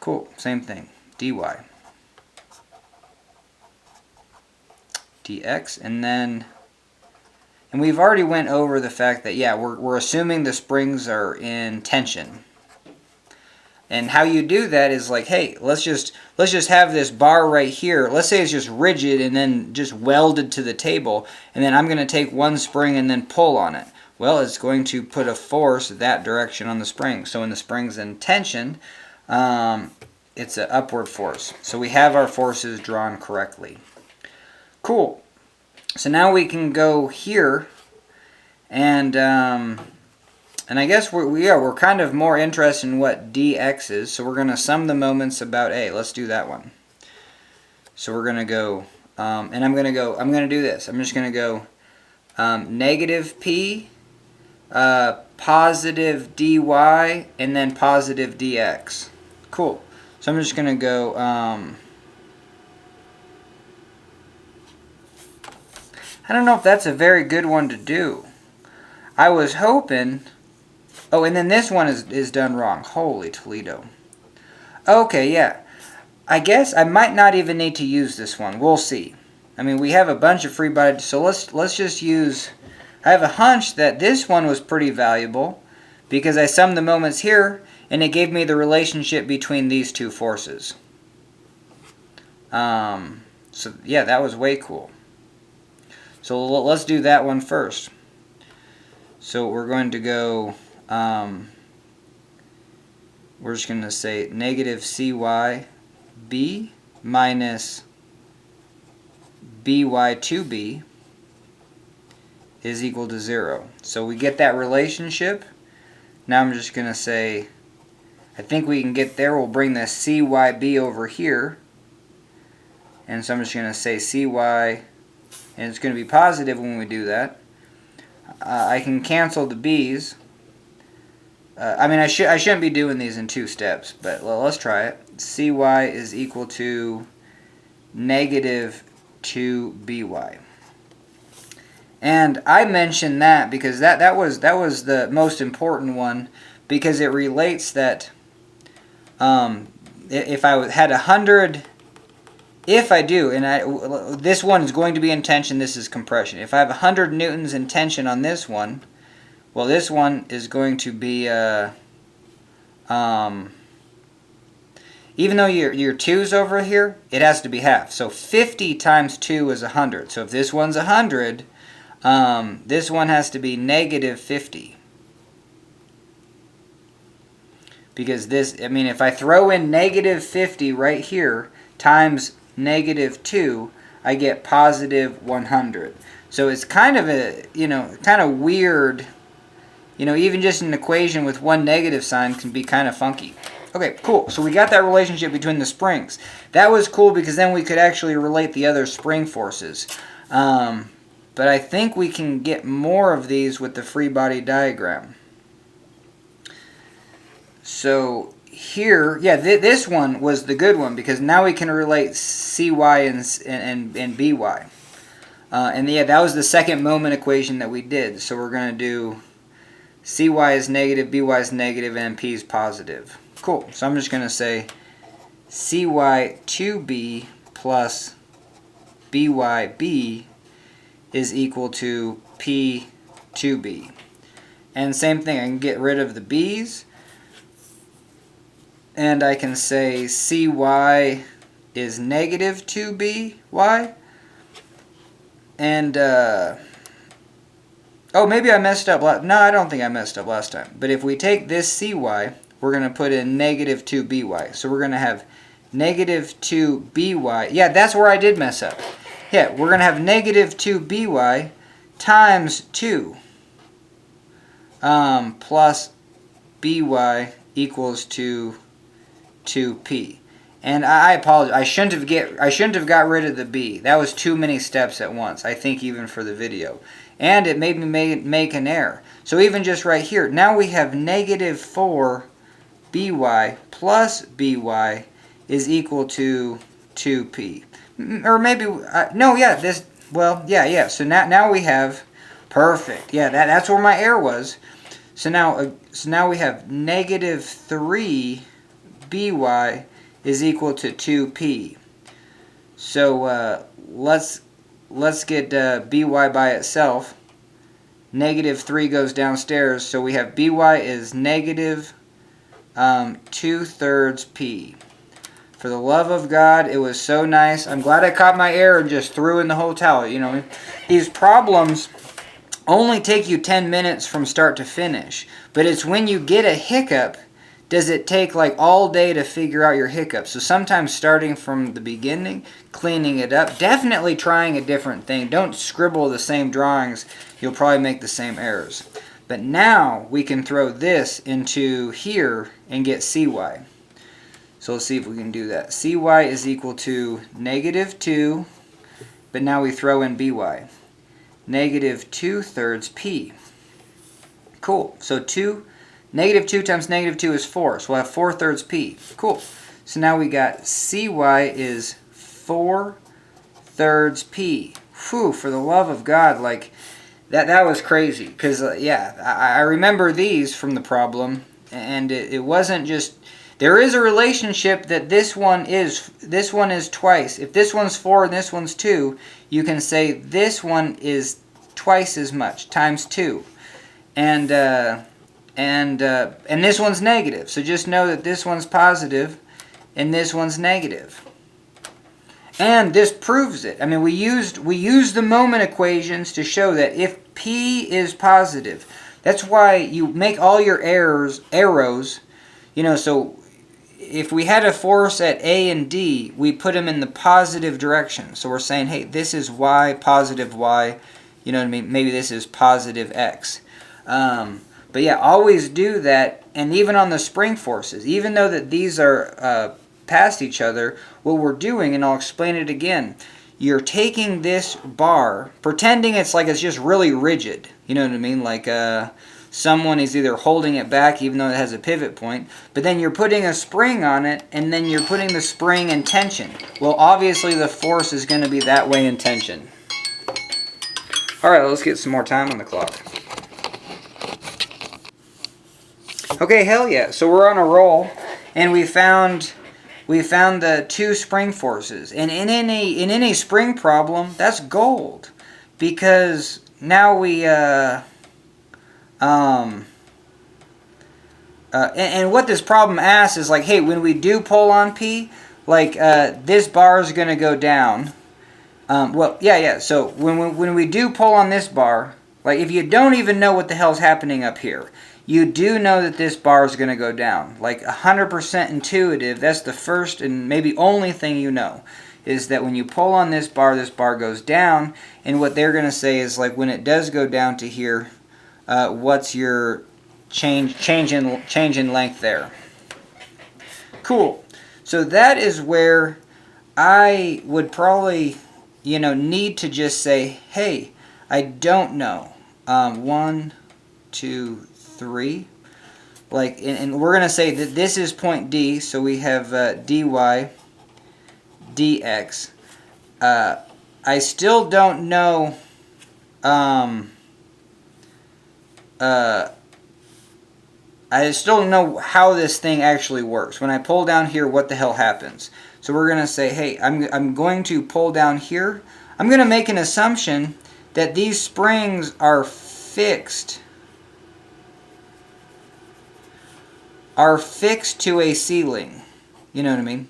Cool. Same thing. dy. dx, and we've already went over the fact that, yeah, we're assuming the springs are in tension. And how you do that is like, hey, let's just have this bar right here. Let's say it's just rigid and then just welded to the table, and then I'm going to take one spring and then pull on it. Well, it's going to put a force that direction on the spring. So when the spring's in tension, it's an upward force. So we have our forces drawn correctly. Cool. So now we can go here, and I guess we're kind of more interested in what dx is. So we're going to sum the moments about A. Let's do that one. So we're going to go, and I'm going to do this. I'm just going to go negative P, positive dy, and then positive dx. Cool. So I'm just going to go. I don't know if that's a very good one to do. I was hoping... Oh, and then this one is done wrong. Holy Toledo. Okay, yeah. I guess I might not even need to use this one. We'll see. I mean, we have a bunch of free body... So let's just use... I have a hunch that this one was pretty valuable because I summed the moments here, and it gave me the relationship between these 2 forces. So, yeah, that was way cool. So let's do that one first. So we're going to go, we're just going to say negative CYB minus BY2B is equal to 0. So we get that relationship. Now I'm just going to say, I think we can get there. We'll bring this CYB over here. And so I'm just going to say CY, and it's going to be positive when we do that. I can cancel the B's. I mean, I shouldn't be doing these in 2 steps, but let's try it. CY is equal to negative 2BY. And I mentioned that because that was the most important one, because it relates that if I had 100, if I do, and this one is going to be in tension, this is compression. If I have 100 newtons in tension on this one, well, this one is going to be even though your 2's over here, it has to be half. So 50 times 2 is 100. So if this one's 100, This one has to be negative 50. Because this, I mean, if I throw in negative 50 right here times negative 2, I get positive 100. So it's kind of a, kind of weird, even just an equation with one negative sign can be kind of funky. Okay, cool. So we got that relationship between the springs. That was cool because then we could actually relate the other spring forces. But I think we can get more of these with the free body diagram. So here, yeah, this one was the good one because now we can relate CY and BY. And yeah, that was the second moment equation that we did. So we're going to do CY is negative, BY is negative, and P is positive. Cool. So I'm just going to say CY2B plus BYB is equal to P2B. And same thing, I can get rid of the B's. And I can say CY is negative 2BY. And, oh, maybe I messed up. No, I don't think I messed up last time. But if we take this CY, we're going to put in negative 2BY. So we're going to have negative 2BY. Yeah, that's where I did mess up. Yeah, we're going to have negative 2BY times 2 plus BY equals to 2P. And I apologize. I shouldn't have got rid of the B. That was too many steps at once, I think, even for the video. And it made me make an error. So even just right here, now we have negative 4BY plus BY is equal to 2P. Or maybe, no, yeah, this, well, yeah. So now we have, perfect. Yeah, that's where my error was. So now we have negative 3BY is equal to 2P. So let's get BY by itself. Negative 3 goes downstairs, so we have BY is negative 2/3 P. For the love of God, it was so nice. I'm glad I caught my error and just threw in the whole towel. These problems only take you 10 minutes from start to finish. But it's when you get a hiccup, does it take like all day to figure out your hiccup. So sometimes starting from the beginning, cleaning it up, definitely trying a different thing. Don't scribble the same drawings. You'll probably make the same errors. But now we can throw this into here and get CY. So let's see if we can do that. CY is equal to negative 2, but now we throw in BY. Negative 2/3 P. Cool. So negative 2 times negative 2 is 4. So we'll have 4/3 P. Cool. So now we got CY is 4/3 P. Whew, for the love of God, like, that was crazy. Because, yeah, I remember these from the problem, and it wasn't just... There is a relationship that this one is twice. If this one's 4 and this one's 2, you can say this one is twice as much, times 2. And this one's negative. So just know that this one's positive and this one's negative. And this proves it. I mean, we used the moment equations to show that if P is positive, that's why you make all your arrows, so if we had a force at A and D, we put them in the positive direction. So we're saying, hey, this is Y, positive Y, you know what I mean? Maybe this is positive X. But yeah, always do that. And even on the spring forces, even though that these are past each other, what we're doing, and I'll explain it again, you're taking this bar, pretending it's just really rigid. You know what I mean? Like someone is either holding it back even though it has a pivot point, but then you're putting a spring on it, and then you're putting the spring in tension. Well, obviously the force is going to be that way in tension. Alright, let's get some more time on the clock. Okay, hell yeah. So we're on a roll, and we found the 2 spring forces. And in any spring problem, that's gold, because now we and what this problem asks is like, hey, when we do pull on P, this bar is going to go down, Well, yeah. So when we do pull on this bar, like if you don't even know what the hell's happening up here, you do know that this bar is going to go down. Like 100% intuitive, that's the first and maybe only thing you know, is that when you pull on this bar goes down. And what they're going to say is, like, when it does go down to here, what's your change in length there? Cool. So that is where I would probably, need to just say, hey, I don't know. 1, 2, 3. Like, and we're going to say that this is point D, so we have dy dx. I still don't know I still don't know how this thing actually works. When I pull down here, what the hell happens? So we're going to say, hey, I'm going to pull down here. I'm going to make an assumption that these springs are fixed to a ceiling. You know what I mean?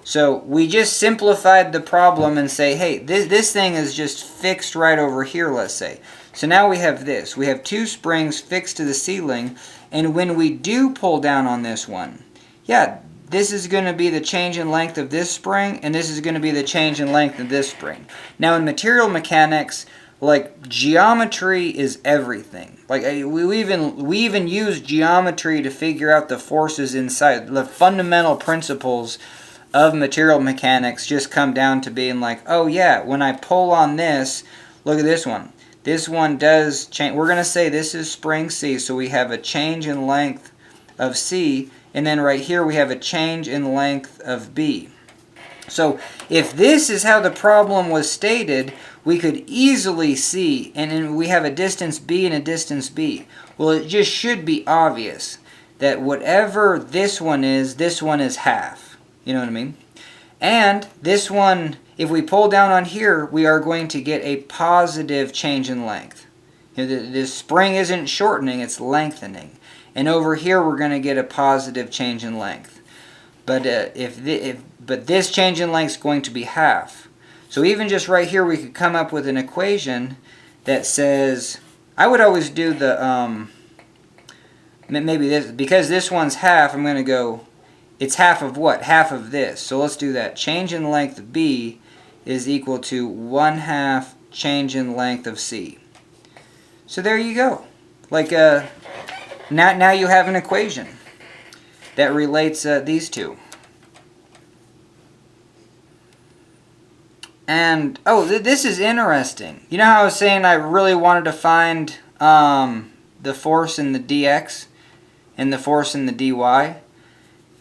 So we just simplified the problem and say, hey, this thing is just fixed right over here, let's say. So now we have this. We have two springs fixed to the ceiling, and when we do pull down on this one, yeah, this is going to be the change in length of this spring, and this is going to be the change in length of this spring. Now in material mechanics, like, geometry is everything. Like, we even use geometry to figure out the forces inside. The fundamental principles of material mechanics just come down to being like, oh yeah, when I pull on this, look at this one. This one does change. We're going to say this is spring C, so we have a change in length of C, and then right here we have a change in length of B. So if this is how the problem was stated, we could easily see, and then we have a distance B and a distance B. Well, it just should be obvious that whatever this one is half. You know what I mean? And this one, if we pull down on here, we are going to get a positive change in length. The spring isn't shortening, it's lengthening. And over here, we're going to get a positive change in length. But but this change in length is going to be half. So even just right here, we could come up with an equation that says, I would always do the, maybe this, because this one's half, I'm going to go, it's half of what? Half of this. So let's do that. Change in length of B is equal to 1/2 change in length of C. So there you go. Like, now you have an equation that relates these two. And, oh, this is interesting. You know how I was saying I really wanted to find the force in the dx and the force in the dy?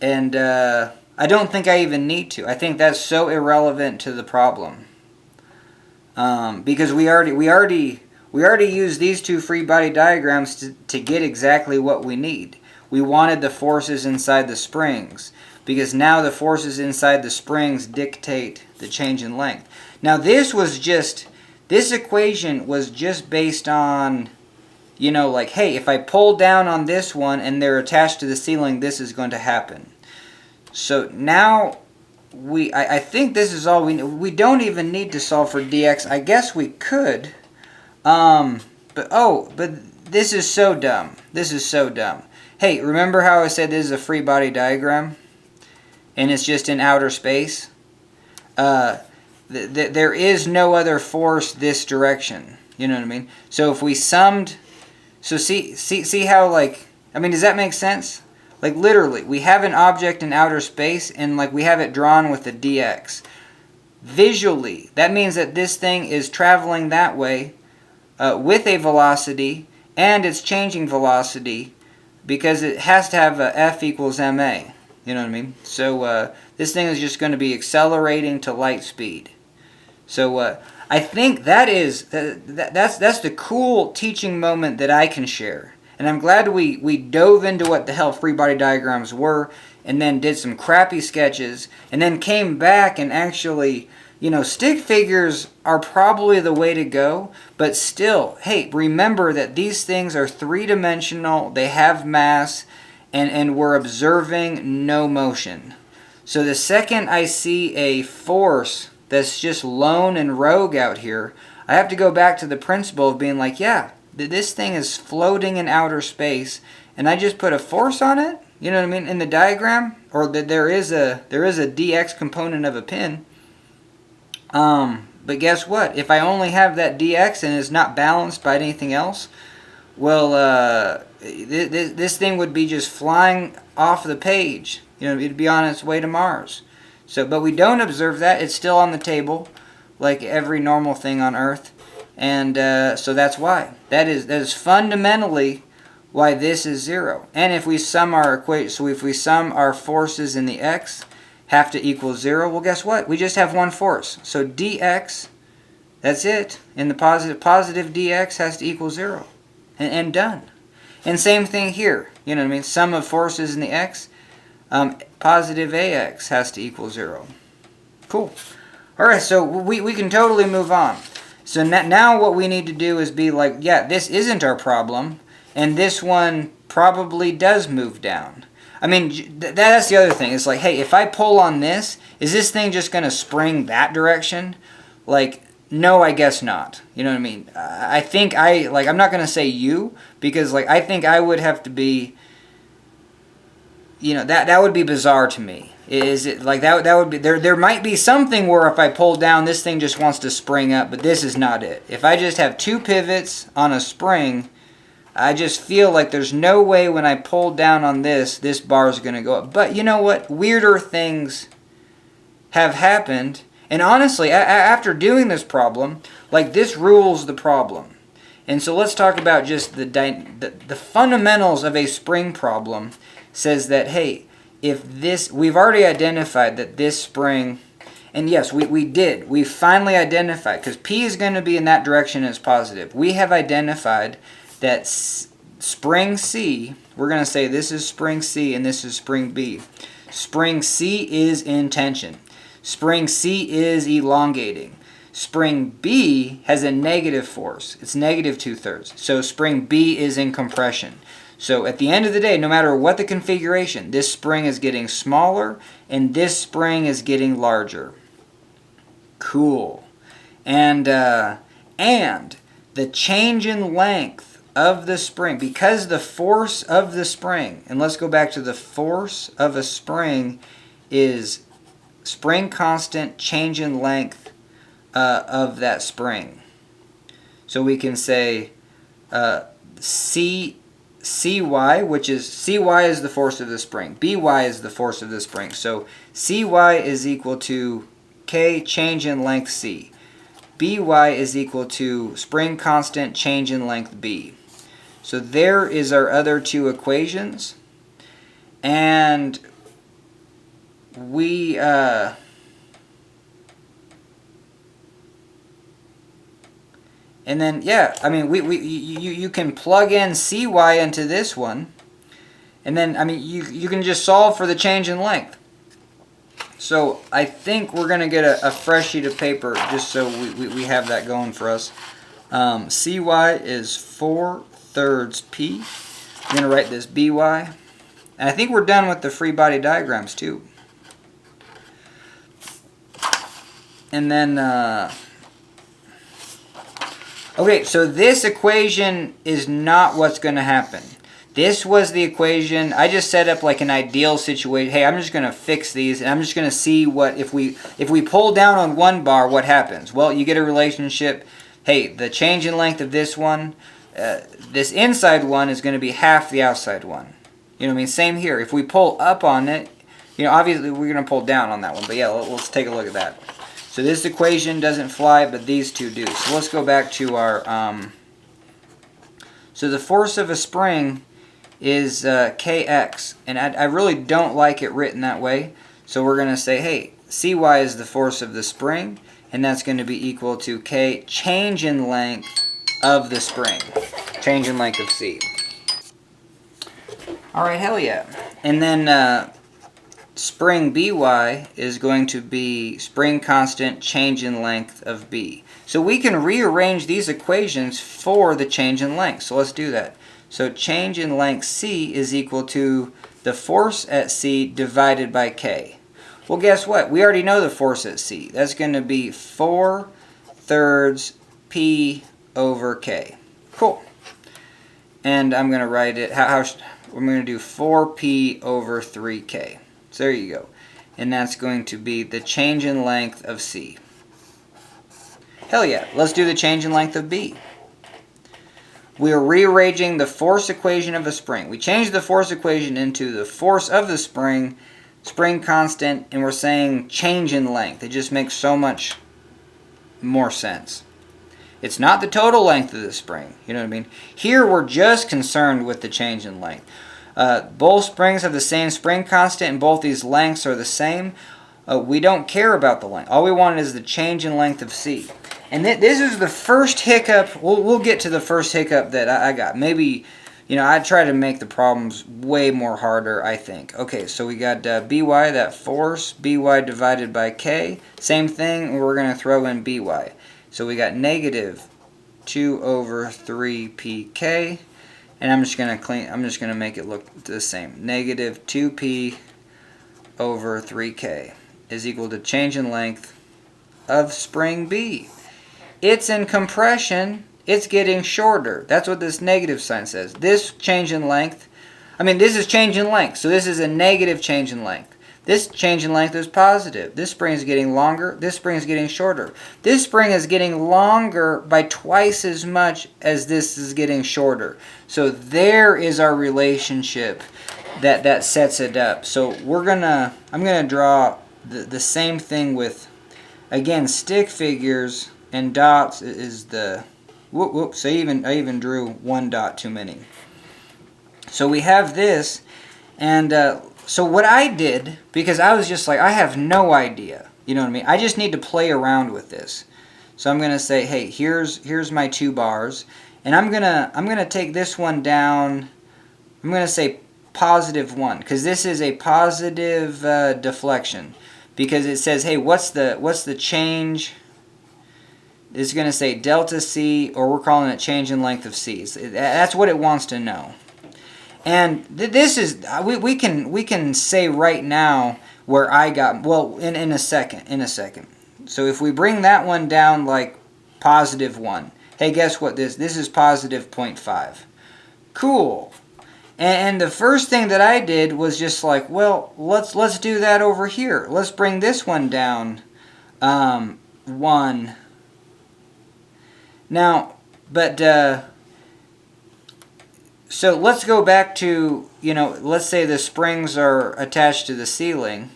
And I don't think I even need to. I think that's so irrelevant to the problem. Because we already used these two free body diagrams to get exactly what we need. We wanted the forces inside the springs, because now the forces inside the springs dictate the change in length. Now this equation was just based on, like, hey, if I pull down on this one and they're attached to the ceiling, this is going to happen. So now I think this is all we need. We don't even need to solve for dx. I guess we could. But this is so dumb. This is so dumb. Hey, remember how I said this is a free body diagram? And it's just in outer space? There is no other force this direction. You know what I mean? So if we summed... So see how, like... I mean, does that make sense? Like, literally, we have an object in outer space, and, like, we have it drawn with a dx. Visually, that means that this thing is traveling that way with a velocity, and it's changing velocity, because it has to have a F equals ma. You know what I mean? So this thing is just going to be accelerating to light speed. So I think that's the cool teaching moment that I can share. And I'm glad we dove into what the hell free body diagrams were, and then did some crappy sketches, and then came back and actually, stick figures are probably the way to go, but still, hey, remember that these things are three-dimensional, they have mass, and we're observing no motion. So the second I see a force that's just lone and rogue out here, I have to go back to the principle of being like, yeah, this thing is floating in outer space, and I just put a force on it, you know what I mean, in the diagram, or that there is a dx component of a pin. But guess what? If I only have that dx and it's not balanced by anything else, well, this thing would be just flying off the page. You know, it'd be on its way to Mars. So, but we don't observe that. It's still on the table, like every normal thing on Earth. And so that's why. That is fundamentally why this is 0. And if we sum our equation, so if we sum our forces in the x, have to equal 0, well, guess what? We just have one force. So dx, that's it. And the positive dx has to equal 0. And done. And same thing here. You know what I mean? Sum of forces in the x, positive ax has to equal 0. Cool. Alright, so we can totally move on. So now what we need to do is be like, yeah, this isn't our problem, and this one probably does move down. I mean, that's the other thing. It's like, hey, if I pull on this, is this thing just going to spring that direction? Like, no, I guess not. You know what I mean? I think I'm not going to say you, because, like, I think I would have to be, you know, that would be bizarre to me. Is it like that would be there might be something where if I pull down, this thing just wants to spring up, but this is not it. If I just have 2 pivots on a spring, I just feel like there's no way when I pull down on this bar is going to go up. But you know what? Weirder things have happened. And honestly, after doing this problem, like, this rules the problem. And so let's talk about just the fundamentals of a spring problem. Says that, hey, if this, we've already identified that this spring, and yes, we finally identified, because P is going to be in that direction as positive. We have identified that spring C, we're going to say this is spring C and this is spring B. Spring C is in tension. Spring C is elongating. Spring B has a negative force. It's negative 2/3. So spring B is in compression. So at the end of the day, no matter what the configuration, this spring is getting smaller and this spring is getting larger. Cool. And the change in length of the spring, because the force of the spring, and let's go back to the force of a spring, is spring constant change in length of that spring. So we can say Cy, which is Cy is the force of the spring. By is the force of the spring. So Cy is equal to K change in length C. By is equal to spring constant change in length B. So there is our other 2 equations. And we and then, yeah, I mean, you can plug in Cy into this one, and then, I mean, you can just solve for the change in length. So I think we're going to get a fresh sheet of paper just so we have that going for us. Cy is 4/3 P. I'm going to write this By. And I think we're done with the free body diagrams too. And then, okay, so this equation is not what's going to happen. This was the equation. I just set up like an ideal situation. Hey, I'm just going to fix these, and I'm just going to see what, if we pull down on one bar, what happens? Well, you get a relationship. Hey, the change in length of this one, this inside one is going to be half the outside one. You know what I mean? Same here. If we pull up on it, you know, obviously we're going to pull down on that one. But yeah, let's take a look at that. So this equation doesn't fly, but these two do. So let's go back to our, so the force of a spring is Kx. And I really don't like it written that way. So we're going to say, hey, Cy is the force of the spring, and that's going to be equal to K change in length of the spring. Change in length of C. Alright, hell yeah. And then spring By is going to be spring constant change in length of B. So we can rearrange these equations for the change in length. So let's do that. So change in length C is equal to the force at C divided by K. Well, guess what? We already know the force at C. That's going to be 4/3 P over K. Cool. And I'm going to write it, I'm going to do 4P over 3K. So there you go. And that's going to be the change in length of C. Hell yeah. Let's do the change in length of B. We are rearranging the force equation of a spring. We changed the force equation into the force of the spring constant, and we're saying change in length. It just makes so much more sense. It's not the total length of the spring. You know what I mean? Here we're just concerned with the change in length. Both springs have the same spring constant, and both these lengths are the same. We don't care about the length. All we want is the change in length of C. And this is the first hiccup. We'll get to the first hiccup that I got. Maybe, I try to make the problems way more harder, I think. Okay, so we got By, that force, By divided by K. Same thing, we're going to throw in By. So we got negative 2 over 3pk, and I'm just going to make it look the same. Negative 2p over 3k is equal to change in length of spring B. It's in compression. It's getting shorter. That's what this negative sign says. This change in length, this is change in length, so this is a negative change in length. This change in length is positive. This spring is getting longer. This spring is getting shorter. This spring is getting longer by twice as much as this is getting shorter. So there is our relationship that sets it up. So I'm gonna draw the same thing with, again, stick figures and dots is the whoops. I even drew one dot too many. So we have this, and so what I did, because I was just like, I have no idea, you know what I mean? I just need to play around with this. So I'm gonna say, hey, here's my 2 bars, and I'm gonna take this one down. I'm gonna say +1, because this is a positive deflection, because it says, hey, what's the change? It's gonna say delta C, or we're calling it change in length of C. That's what it wants to know. And this is, we can say right now where I got, well, in a second. So if we bring that one down like +1, hey, guess what? This is positive 0.5. Cool. And the first thing that I did was just like, well, let's do that over here. Let's bring this one down 1. Now, but so let's go back to, let's say the springs are attached to the ceiling,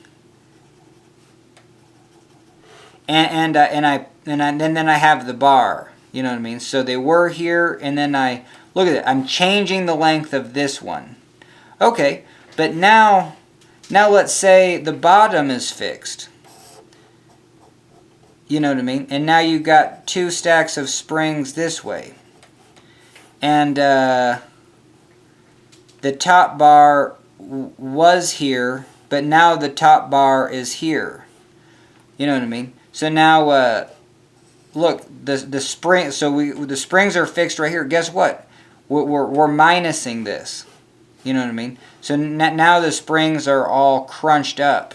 and then I have the bar, you know what I mean? So they were here, and then look at it, I'm changing the length of this one. Okay, but now let's say the bottom is fixed. You know what I mean? And now you got 2 stacks of springs this way. And the top bar was here, but now the top bar is here. You know what I mean? So now, look, the spring. So the springs are fixed right here. Guess what? We're minusing this. You know what I mean? So now the springs are all crunched up.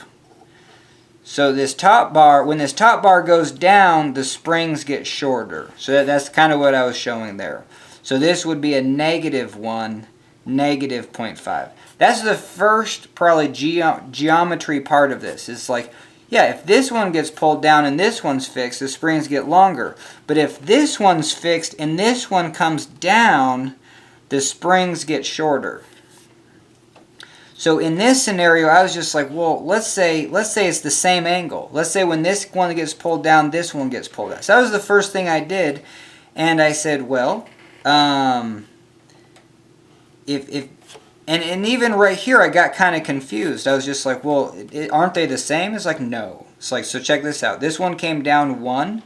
So this top bar, when this top bar goes down, the springs get shorter. So that's kind of what I was showing there. So this would be a -1. Negative 0.5. That's the first probably geometry part of this. It's like, yeah, if this one gets pulled down and this one's fixed, the springs get longer. But if this one's fixed and this one comes down, the springs get shorter. So in this scenario, I was just like, well, let's say it's the same angle. Let's say when this one gets pulled down, this one gets pulled down. So that was the first thing I did, and I said, well, and even right here, I got kind of confused. I was just like, well, aren't they the same? It's like, no. It's like, so check this out. This one came down 1,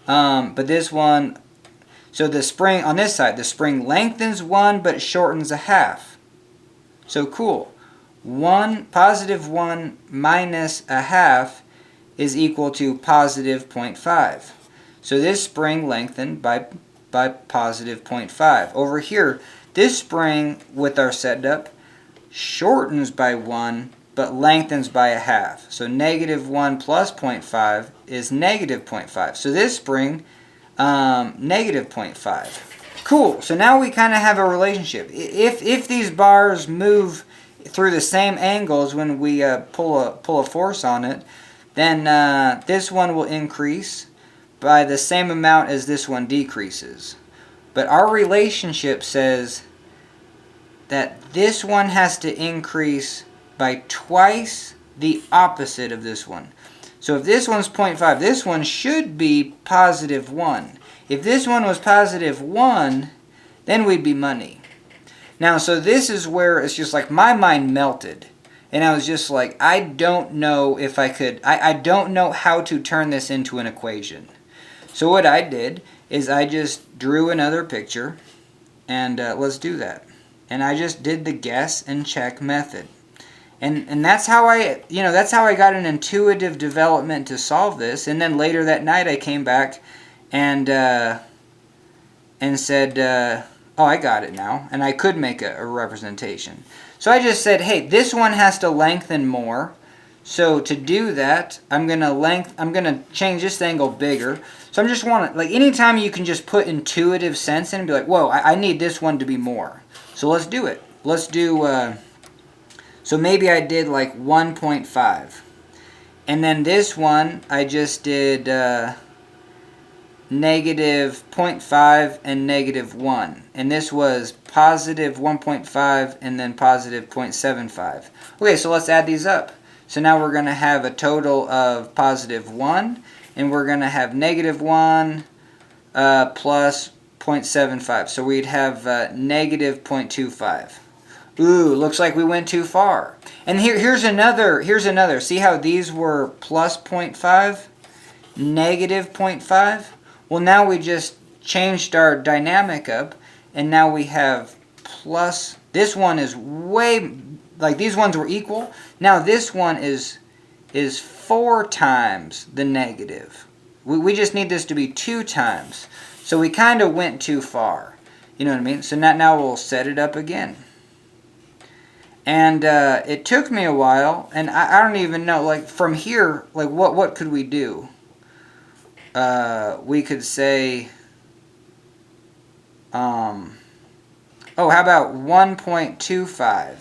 but this one, so the spring on this side, the spring lengthens 1, but it shortens 1/2. So cool. +1 minus 1/2 is equal to positive 0.5. So this spring lengthened by positive 0.5. Over here, this spring with our setup shortens by 1, but lengthens by a half. So negative 1 plus 0.5 is negative 0.5. So this spring, negative 0.5. Cool. So now we kind of have a relationship. If these bars move through the same angles when we pull a force on it, then this one will increase by the same amount as this one decreases. But our relationship says that this one has to increase by twice the opposite of this one. So if this one's 0.5, this one should be positive 1. If this one was positive 1, then we'd be money. Now, so this is where it's just like my mind melted. And I was just like, I don't know if I could, I don't know how to turn this into an equation. So what I did is I just drew another picture, and let's do that. And I just did the guess and check method. And that's how I, that's how I got an intuitive development to solve this. And then later that night I came back and said, oh, I got it now. And I could make a representation. So I just said, hey, this one has to lengthen more. So to do that, I'm gonna change this angle bigger. So I'm just like anytime you can just put intuitive sense in and be like, whoa, I need this one to be more. So let's do it. Let's do, so maybe I did like 1.5. And then this one, I just did negative 0.5 and negative 1. And this was positive 1.5 and then positive 0.75. Okay, so let's add these up. So now we're going to have a total of positive 1, and we're going to have negative 1 plus 0.75. So we'd have negative 0.25. Ooh, looks like we went too far. And here's another. See how these were plus 0.5, negative 0.5? Well, now we just changed our dynamic up, and now we have plus. This one is way, like these ones were equal. Now this one is 4 times the negative. We just need this to be 2 times. So we kind of went too far. You know what I mean? So now we'll set it up again. And it took me a while, and I don't even know, like from here, like what could we do? We could say, how about 1.25?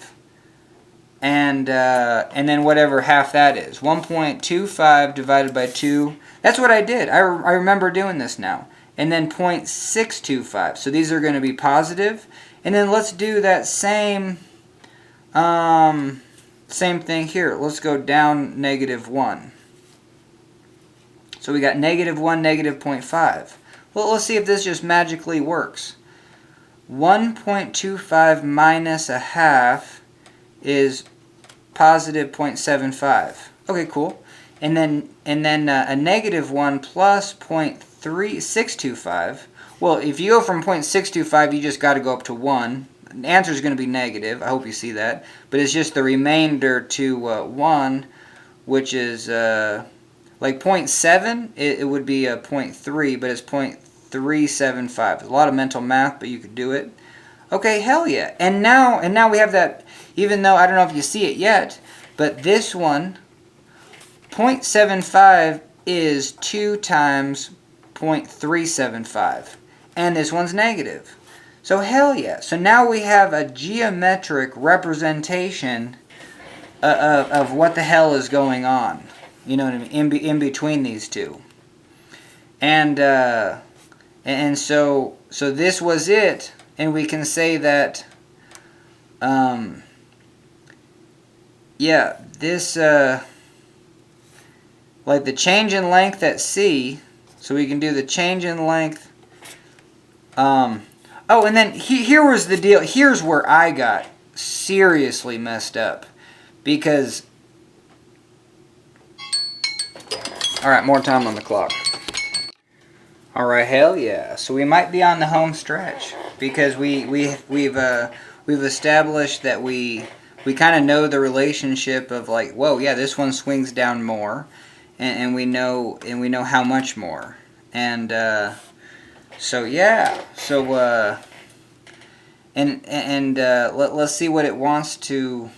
And then whatever half that is. 1.25 divided by 2. That's what I did. I remember doing this now. And then 0.625. So these are going to be positive. And then let's do that same thing here. Let's go down negative 1. So we got negative 1, negative 0.5. Well, let's see if this just magically works. 1.25 minus a half is positive 0.75. Okay, cool. And then a negative 1 plus 0.3625. Well, if you go from 0.625, you just got to go up to 1. The answer is going to be negative. I hope you see that. But it's just the remainder to 1, which is like 0.7. It would be a 0.3, but it's 0.375. A lot of mental math, but you could do it. Okay, hell yeah. And now we have that, even though I don't know if you see it yet, but this one, 0.75 is 2 times 0.375. And this one's negative. So hell yeah. So now we have a geometric representation of what the hell is going on. You know what I mean? In between these two. And so this was it. And we can say that, yeah, this, like the change in length at C, so we can do the change in length. Oh, and then here was the deal. Here's where I got seriously messed up. Because, alright, more time on the clock. Alright, hell yeah. So we might be on the home stretch. Because we've established that we kind of know the relationship of like, whoa, yeah, this one swings down more. And we know how much more. And so yeah, so let's see what it wants to.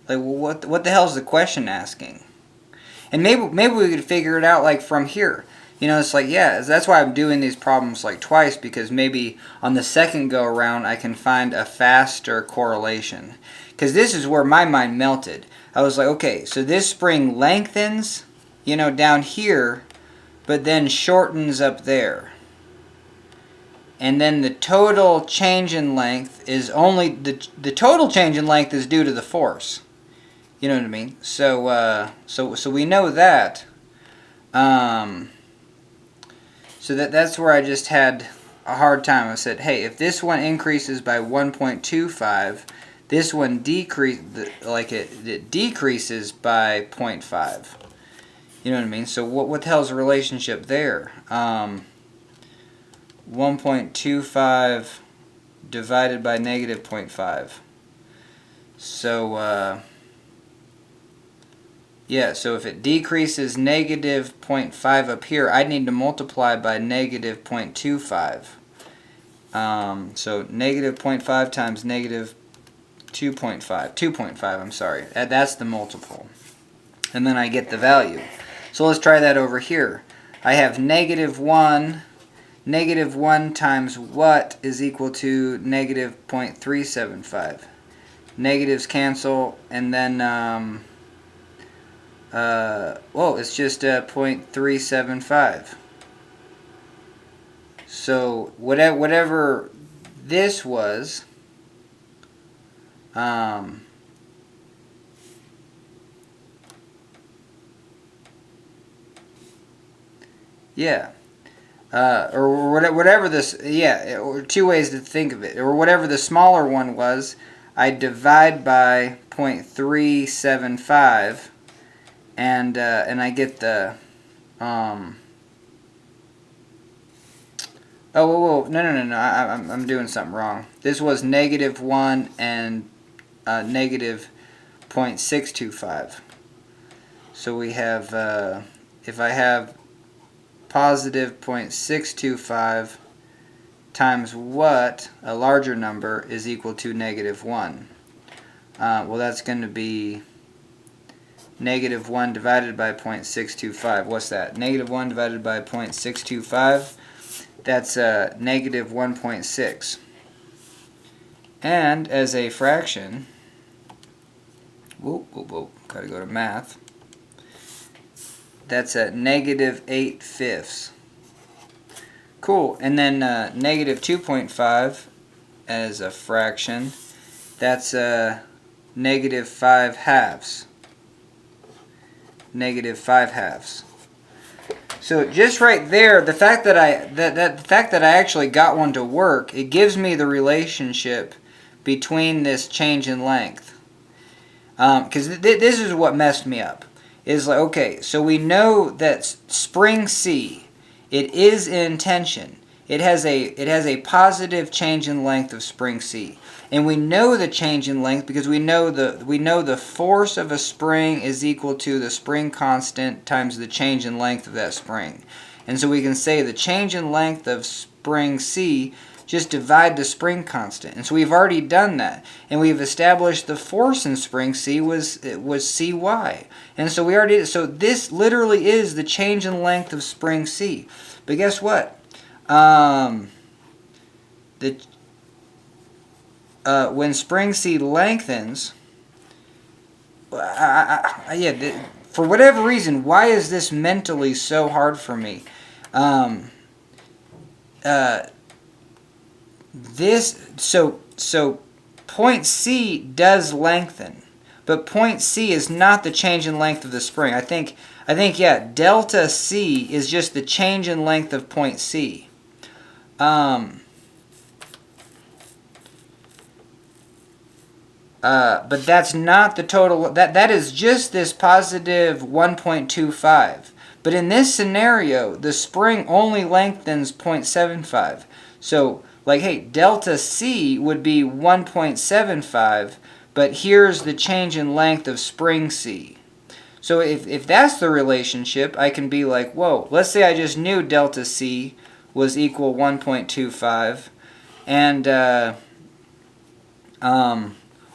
Like, well, what the hell is the question asking? And maybe we could figure it out like from here. You know, it's like, yeah, that's why I'm doing these problems like twice, because maybe on the second go around I can find a faster correlation. Because this is where my mind melted. I was like, okay, so this spring lengthens, you know, down here, but then shortens up there. And then the total change in length is only, the total change in length is due to the force. You know what I mean? So we know that. So that's where I just had a hard time. I said, hey, if this one increases by 1.25, this one it decreases by 0.5. You know what I mean? So what the hell's the relationship there? 1.25 divided by negative 0.5. So yeah, so if it decreases negative 0.5 up here, I need to multiply by negative 0.25. So negative 0.5 times negative 2.5. 2.5, I'm sorry. That's the multiple. And then I get the value. So let's try that over here. I have negative 1. Negative 1 times what is equal to negative 0.375. Negatives cancel, and then it's just 0.375. So whatever this was, yeah, or whatever this, yeah, or two ways to think of it, or whatever the smaller one was, I divide by 0.375. And I get the no, I'm doing something wrong. This was negative 1 and negative 0.625. So we have if I have positive 0.625 times what, a larger number, is equal to negative 1. Well, that's going to be negative 1 divided by 0.625. What's that? Negative 1 divided by 0.625. That's negative 1.6. And as a fraction, gotta go to math. That's at negative 8/5. Cool. And then negative 2.5 as a fraction. That's negative 5/2. Negative 5/2. So just right there, the fact that I actually got one to work, it gives me the relationship between this change in length. Because this is what messed me up. Is like, okay, so we know that spring C, it is in tension. It has a positive change in length of spring C. And we know the change in length because we know the force of a spring is equal to the spring constant times the change in length of that spring. And so we can say the change in length of spring C, just divide the spring constant. And so we've already done that. And we've established the force in spring C was Cy. And so so this literally is the change in length of spring C. But guess what? When spring C lengthens, for whatever reason, why is this mentally so hard for me? So point C does lengthen, but point C is not the change in length of the spring. I think delta C is just the change in length of point C. But that's not the total. That is just this positive 1.25. But in this scenario, the spring only lengthens 0.75. So, like, hey, delta C would be 1.75, but here's the change in length of spring C. So if that's the relationship, I can be like, whoa, let's say I just knew delta C was equal 1.25, and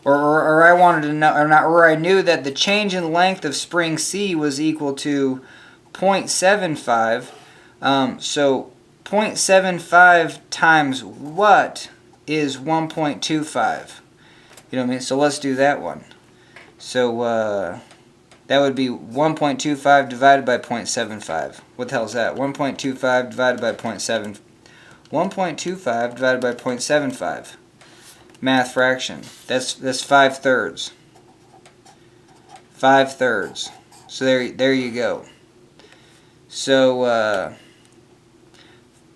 or I wanted to know, or I knew that the change in length of spring C was equal to 0.75. So 0.75 times what is 1.25? You know what I mean? So let's do that one. So that would be 1.25 divided by 0.75. What the hell is that? 1.25 divided by 0.7. 1.25 divided by 0.75. Math fraction. That's 5/3. 5/3. So there you go. So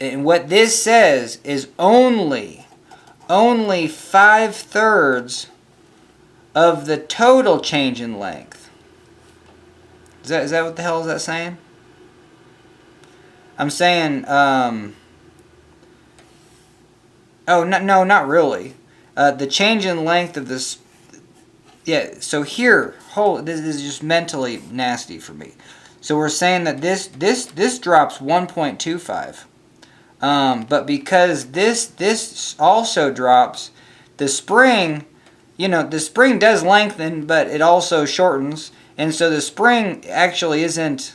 and what this says is only 5/3 of the total change in length. Is that what the hell is that saying? I'm saying oh no, not really. The change in length of this. Yeah. So here, this is just mentally nasty for me. So we're saying that this drops 1.25. But because this also drops, the spring, the spring does lengthen, but it also shortens, and so the spring actually isn't.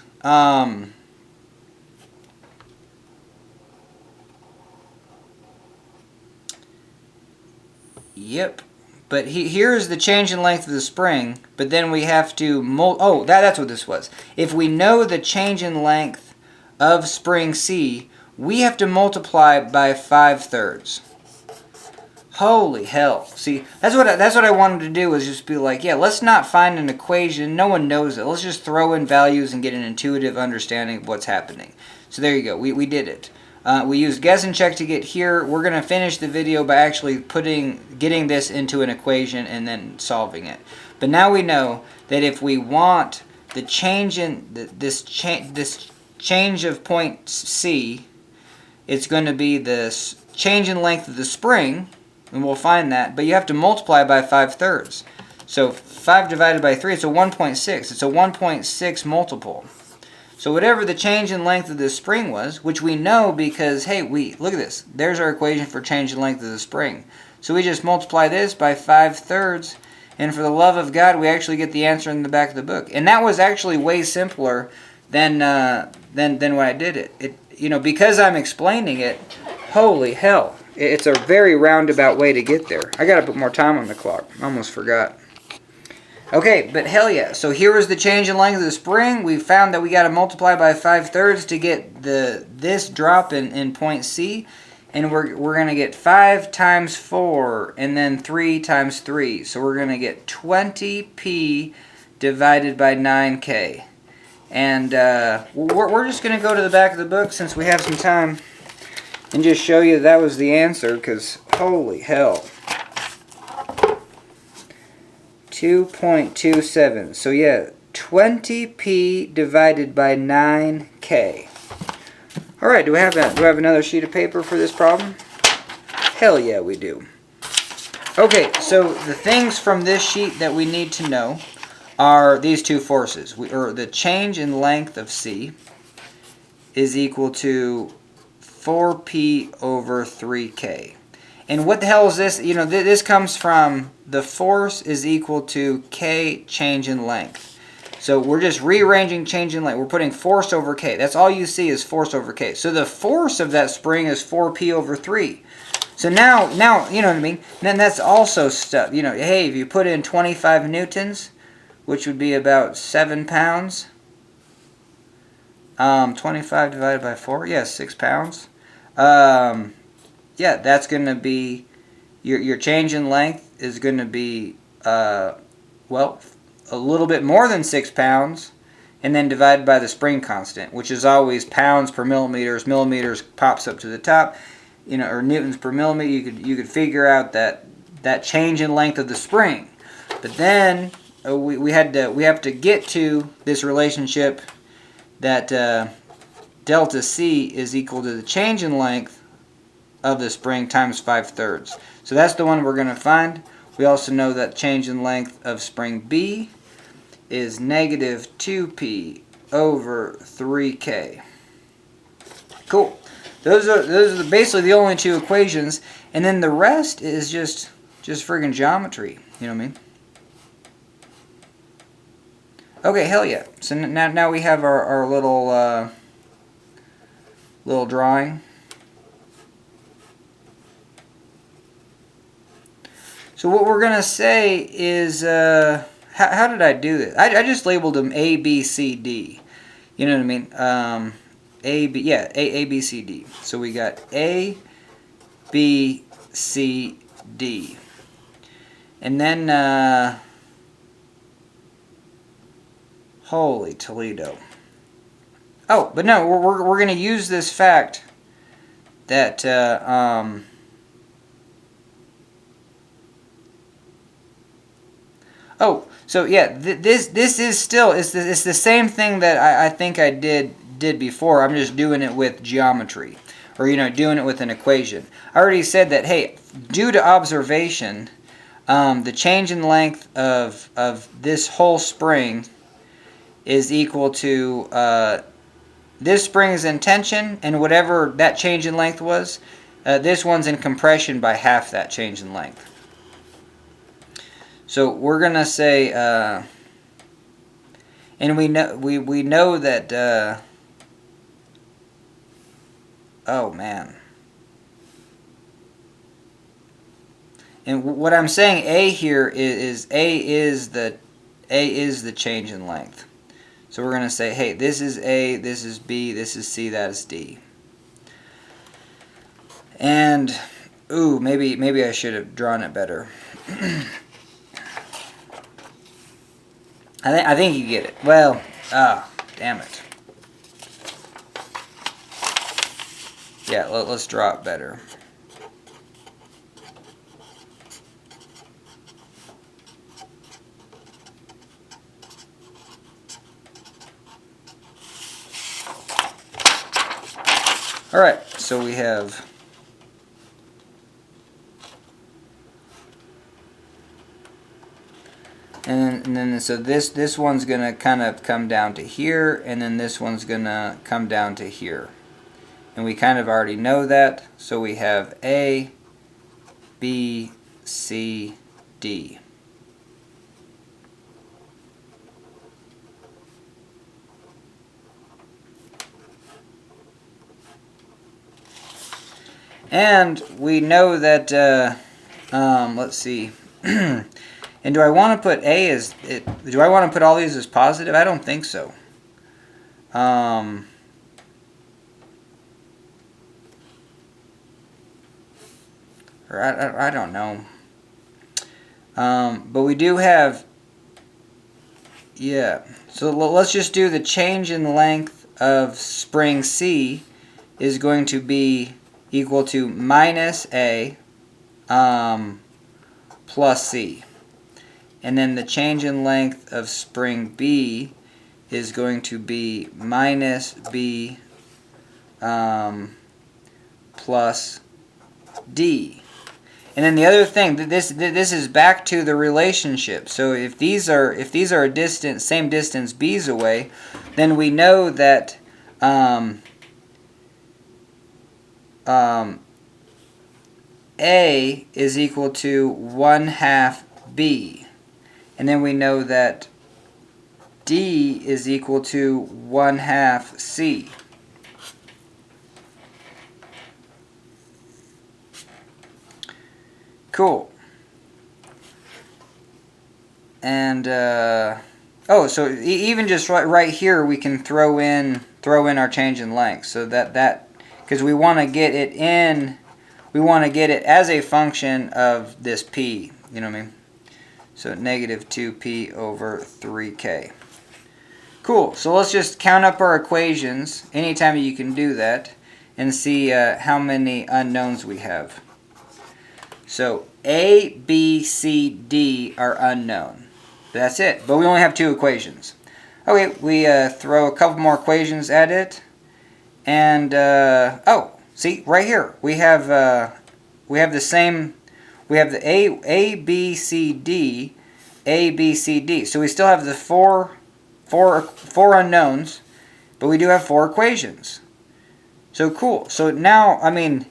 Yep. But here's the change in length of the spring, but then we have to that's what this was. If we know the change in length of spring C, we have to multiply by 5/3. Holy hell. See, that's what I wanted to do, was just be like, yeah, let's not find an equation. No one knows it. Let's just throw in values and get an intuitive understanding of what's happening. So there you go. We did it. We used guess and check to get here. We're going to finish the video by actually getting this into an equation and then solving it. But now we know that if we want the change in this change of point C, it's going to be this change in length of the spring, and we'll find that. But you have to multiply by 5/3. So 5 divided by 3, it's a 1.6. It's a 1.6 multiple. So whatever the change in length of the spring was, which we know because, hey, look at this. There's our equation for change in length of the spring. So we just multiply this by 5/3, and for the love of God, we actually get the answer in the back of the book. And that was actually way simpler than when I did it. Because I'm explaining it, holy hell. It's a very roundabout way to get there. I got to put more time on the clock. I almost forgot. Okay, but hell yeah. So here was the change in length of the spring. We found that we got to multiply by 5/3 to get this drop in point C. And we're going to get 5 times 4 and then 3 times 3. So we're going to get 20p divided by 9k. And we're just going to go to the back of the book since we have some time and just show you that was the answer, because holy hell. 2.27. So yeah, 20p divided by 9k. All right, do I have another sheet of paper for this problem? Hell yeah, we do. Okay, so the things from this sheet that we need to know are these two forces. Or the change in length of C is equal to 4p over 3k. And what the hell is this? This comes from the force is equal to k change in length. So we're just rearranging change in length. We're putting force over k. That's all you see is force over k. So the force of that spring is 4p over 3. So now you know what I mean? Then that's also stuff. Hey, if you put in 25 newtons, which would be about 7 pounds. 25 divided by 4, yeah, 6 pounds. Yeah, that's going to be, your change in length is going to be, well, a little bit more than 6 pounds, and then divided by the spring constant, which is always pounds per millimeters. Millimeters pops up to the top, or newtons per millimeter. You could figure out that change in length of the spring. But then we have to get to this relationship that delta C is equal to the change in length of the spring times 5/3. So that's the one we're going to find. We also know that change in length of spring B is negative 2p over 3k. Cool. Those are basically the only two equations, and then the rest is just friggin' geometry. You know what I mean? Okay, hell yeah. So now we have our little little drawing. So what we're gonna say is, how did I do this? I just labeled them A, B, C, D. You know what I mean? A, B, yeah, A, B, C, D. So we got A, B, C, D. And then, holy Toledo. Oh, but no, we're going to use this fact that, oh, so yeah, this is still, it's the same thing that I think I did before. I'm just doing it with geometry, or, doing it with an equation. I already said that, hey, due to observation, the change in length of this whole spring is equal to this spring is in tension, and whatever that change in length was, this one's in compression by half that change in length. So we're gonna say, and we know that. Oh man. And what I'm saying, A here is A is the change in length. So we're gonna say, hey, this is A, this is B, this is C, that is D. And ooh, maybe I should have drawn it better. I think you get it. Well, damn it. Yeah, let's draw it better. All right, so we have and then so this one's gonna kind of come down to here, and then this one's gonna come down to here, and we kind of already know that. So we have A, B, C, D. And we know that, let's see, and do I want to put A as, do I want to put all these as positive? I don't think so. Or I don't know. But we do have, yeah, so let's just do the change in length of spring C is going to be equal to minus A plus C. And then the change in length of spring B is going to be minus B plus D. And then the other thing, this is back to the relationship. So if these are a distance, same distance B's away, then we know that A is equal to 1/2 B. And then we know that D is equal to 1/2 C. Cool. And oh, so even just right here, we can throw in our change in length. So that because we want to get it in, we want to get it as a function of this P. You know what I mean? So negative 2P over 3K. Cool. So let's just count up our equations anytime you can do that and see how many unknowns we have. So A, B, C, D are unknown. That's it. But we only have two equations. Okay, we throw a couple more equations at it. And, oh, see, right here. We have the same, we have the A, B, C, D, A, B, C, D. So we still have the four unknowns, but we do have four equations. So cool. So now, I mean,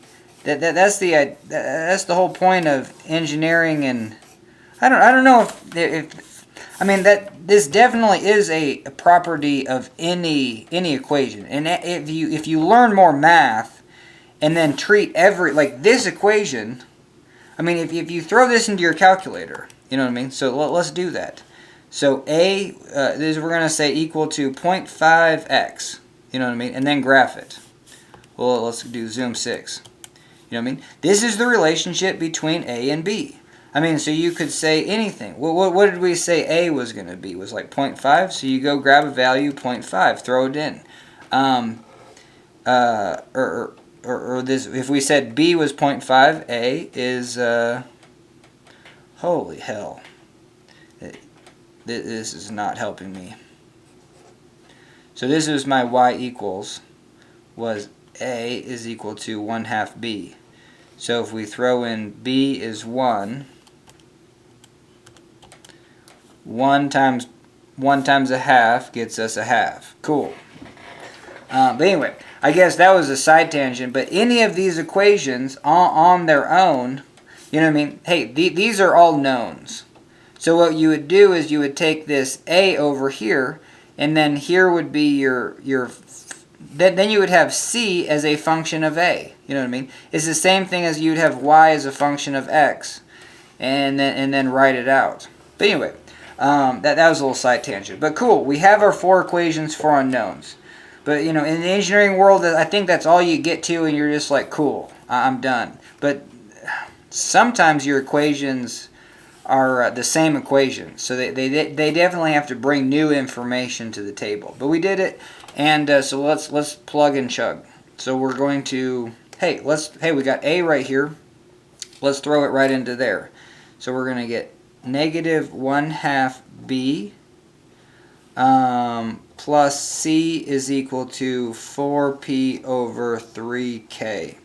that's the whole point of engineering and I don't know if I mean that this definitely is a property of any equation. And if you learn more math and then treat every, like this equation, I mean if you throw this into your calculator, you know what I mean? So let's do that. So a this we're going to say equal to 0.5x, you know what I mean? And then graph it. Well, let's do zoom 6. You know what I mean? This is the relationship between A and B. I mean, so you could say anything. What did we say A was going to be? It was like 0.5. So you go grab a value 0.5, throw it in. Or this, if we said B was 0.5, A is, holy hell. This is not helping me. So this is my y equals, was A is equal to 1/2 B. So if we throw in B is 1, 1 times 1/2 gets us 1/2. Cool. But anyway, I guess that was a side tangent, but any of these equations on their own, you know what I mean? Hey, these are all knowns. So what you would do is you would take this A over here, and then here would be your then you would have C as a function of A. You know what I mean? It's the same thing as you'd have Y as a function of X, and then write it out. But anyway, that was a little side tangent. But cool, we have our 4 equations for unknowns. But you know, in the engineering world, I think that's all you get to, and you're just like, cool, I'm done. But sometimes your equations are the same equations, so they definitely have to bring new information to the table. But we did it, and so let's plug and chug. So we're going to hey we got A right here. Let's throw it right into there. So we're going to get negative 1/2 B plus C is equal to 4P over 3K.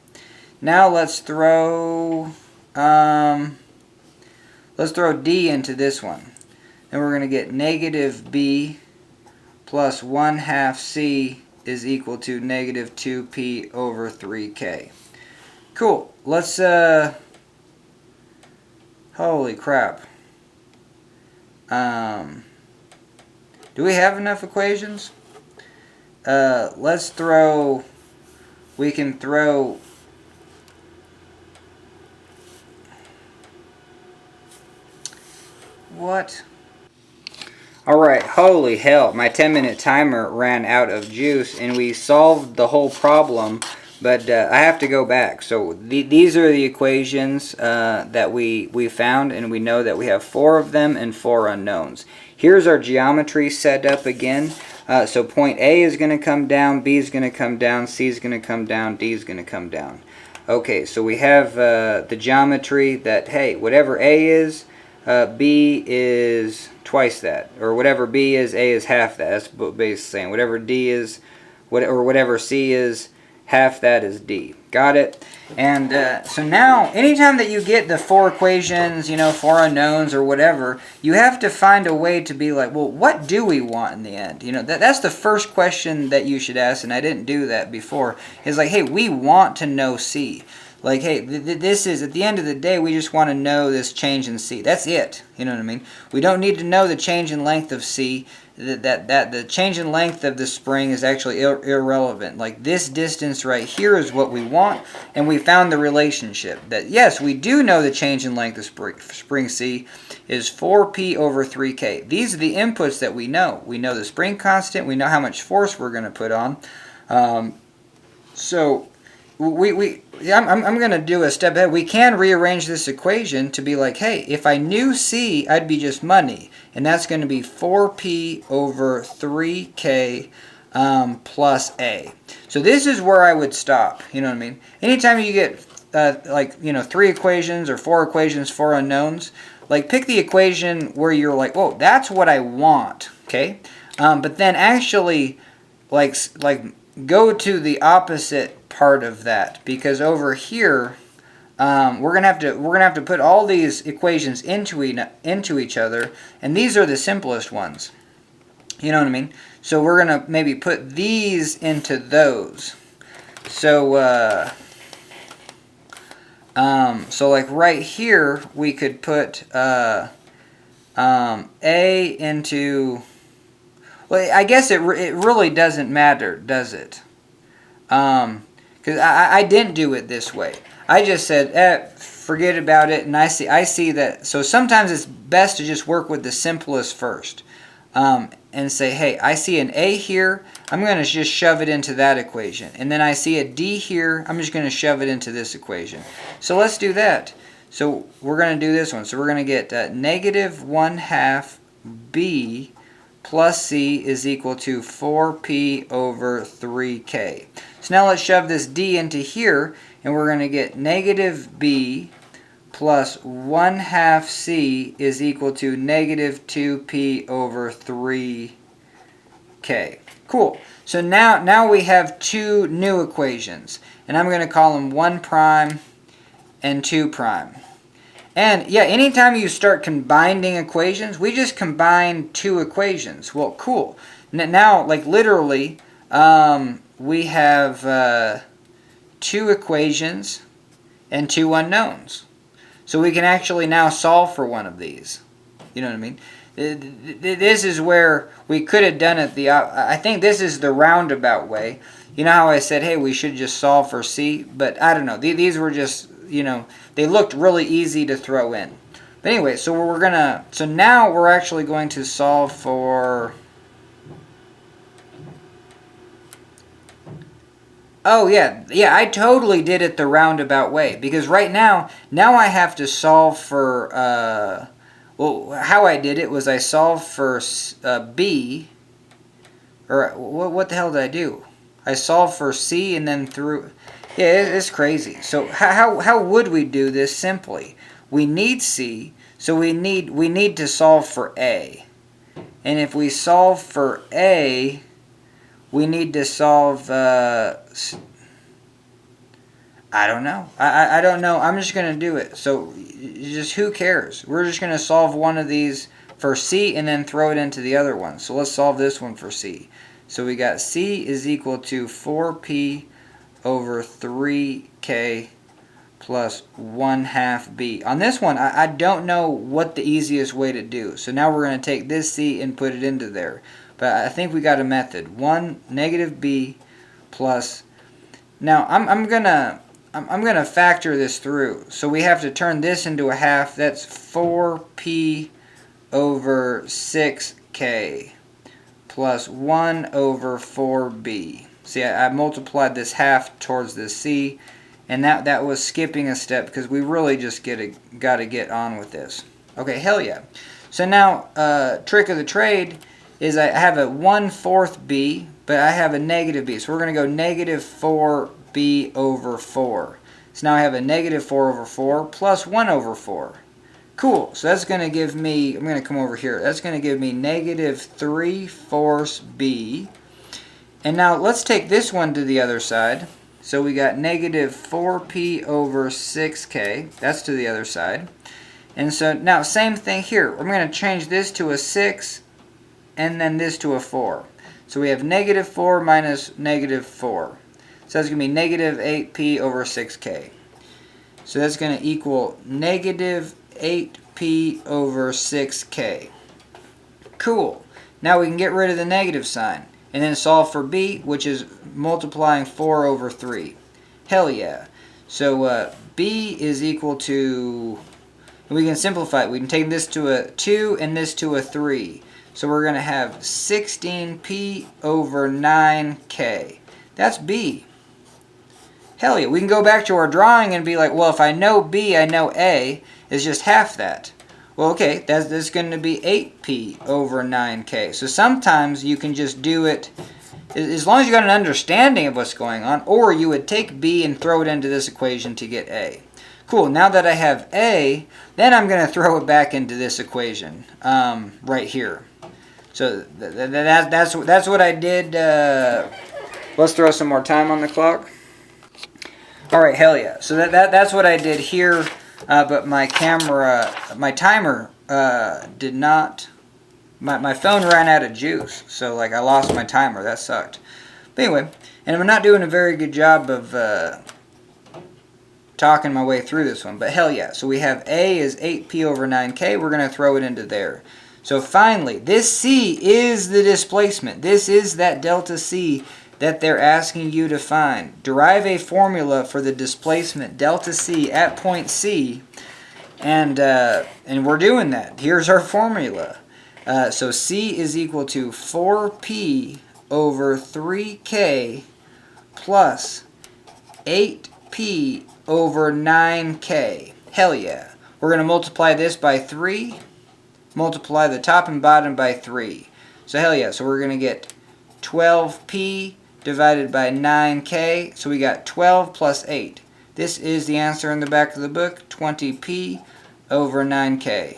Now let's throw D into this one. And we're going to get negative B plus 1/2 C is equal to negative 2P over 3K. Cool. Let's, holy crap. Do we have enough equations? Let's throw, we can throw, what? Alright, holy hell, my 10-minute timer ran out of juice and we solved the whole problem, but I have to go back. So these are the equations that we found, and we know that we have 4 of them and 4 unknowns. Here's our geometry set up again. So point A is going to come down, B is going to come down, C is going to come down, D is going to come down. Okay, so we have the geometry that, hey, whatever A is, B is twice that. Or whatever B is, A is half that. That's what B is saying. Whatever D is, or whatever C is, half that is D. Got it? And so now, anytime that you get the 4 equations, you know, 4 unknowns or whatever, you have to find a way to be like, well, what do we want in the end? You know, that's the first question that you should ask, and I didn't do that before. Is like, hey, we want to know C. Like, hey, this is, at the end of the day, we just want to know this change in C. That's it. You know what I mean? We don't need to know the change in length of C. That the change in length of the spring is actually irrelevant. Like, this distance right here is what we want, and we found the relationship. That, yes, we do know the change in length of spring C is 4P over 3K. These are the inputs that we know. We know the spring constant. We know how much force we're going to put on. So I'm going to do a step ahead. We can rearrange this equation to be like, hey, if I knew C, I'd be just money. And that's going to be 4P over 3K plus A. So this is where I would stop. You know what I mean? Anytime you get, 3 equations or 4 equations, 4 unknowns, like pick the equation where you're like, whoa, that's what I want. Okay? But then actually, like go to the opposite part of that, because over here we're gonna have to put all these equations into each other, and these are the simplest ones. You know what I mean? So we're gonna maybe put these into those. So so like right here we could put A into... Well, I guess it really doesn't matter, does it? Because I didn't do it this way. I just said, forget about it, and I see that. So sometimes it's best to just work with the simplest first, and say, hey, I see an A here. I'm going to just shove it into that equation, and then I see a D here. I'm just going to shove it into this equation. So let's do that. So we're going to do this one. So we're going to get negative 1/2 B plus C is equal to 4P over 3K. So now let's shove this D into here, and we're going to get negative B plus 1/2 C is equal to negative 2P over 3K. Cool. So now we have two new equations, and I'm going to call them 1' and 2'. And yeah, anytime you start combining equations, we just combine two equations. Well, cool. Now, like literally, we have two equations and two unknowns. So we can actually now solve for one of these. You know what I mean? This is where we could have done it I think this is the roundabout way. You know how I said, hey, we should just solve for C? But I don't know. These were just, you know, they looked really easy to throw in. But anyway, so now we're actually going to solve for... Oh, yeah, I totally did it the roundabout way. Because right now I have to solve for... well, how I did it was I solved for B... Or what the hell did I do? I solved for C and then through... Yeah, it's crazy. So how would we do this simply? We need C, so we need to solve for A. And if we solve for A, we need to solve... I don't know. I don't know. I'm just going to do it. So just who cares? We're just going to solve one of these for C and then throw it into the other one. So let's solve this one for C. So we got C is equal to 4P over 3K plus 1/2 B. On this one, I don't know what the easiest way to do. So now we're going to take this C and put it into there. But I think we got a method. negative B plus... Now I'm gonna factor this through. So we have to turn this into a half. That's 4P over 6K plus 1 over 4B. See, I multiplied this half towards this C, and that was skipping a step because we really just got to get on with this. Okay, hell yeah. So now, trick of the trade is I have a 1/4 B, but I have a negative B. So we're going to go negative 4B over 4. So now I have a negative 4 over 4 plus 1 over 4. Cool. So that's going to give me, I'm going to come over here. That's going to give me negative 3/4 B. And now let's take this one to the other side. So we got negative 4P over 6K. That's to the other side. And so now same thing here. I'm going to change this to a 6 and then this to a 4. So we have negative 4 minus negative 4. So that's going to be negative 8P over 6K. So that's going to equal negative 8P over 6K. Cool. Now we can get rid of the negative sign. And then solve for B, which is multiplying 4 over 3. Hell yeah. So B is equal to... We can simplify it. We can take this to a 2 and this to a 3. So we're going to have 16P over 9K. That's B. Hell yeah. We can go back to our drawing and be like, well, if I know B, I know A is just half that. Well, okay, that's going to be 8P over 9K. So sometimes you can just do it as long as you got an understanding of what's going on, or you would take B and throw it into this equation to get A. Cool, now that I have A, then I'm going to throw it back into this equation right here. So that's what I did. Let's throw some more time on the clock. All right, hell yeah. So that's what I did here. But my timer did not, my phone ran out of juice, so like I lost my timer. That sucked. But anyway, and I'm not doing a very good job of talking my way through this one, but hell yeah. So we have A is 8p over 9k. We're going to throw it into there. So finally, this C is the displacement. This is that delta C that they're asking you to find. Derive a formula for the displacement delta C at point C, and we're doing that. Here's our formula. So C is equal to 4p over 3k plus 8p over 9k. Hell yeah. We're going to multiply this by 3, multiply the top and bottom by 3. So hell yeah. So we're going to get 12p divided by 9k. So we got 12 plus 8. This is the answer in the back of the book, 20p over 9k.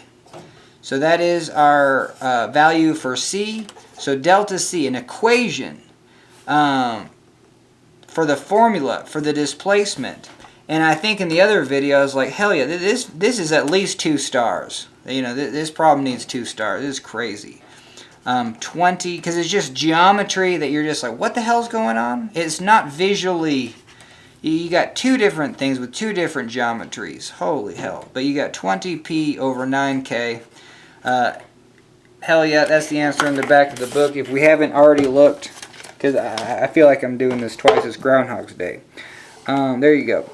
So that is our value for C. So delta C, an equation for the formula for the displacement. And I think in the other videos, like, hell yeah, this is at least 2 stars. You know, this problem needs 2 stars. This is crazy. 20, because it's just geometry that you're just like, what the hell's going on? It's not visually. You got 2 different things with 2 different geometries. Holy hell. But you got 20p over 9k. Hell yeah, that's the answer in the back of the book. If we haven't already looked, because I feel like I'm doing this twice as Groundhog's Day. There you go.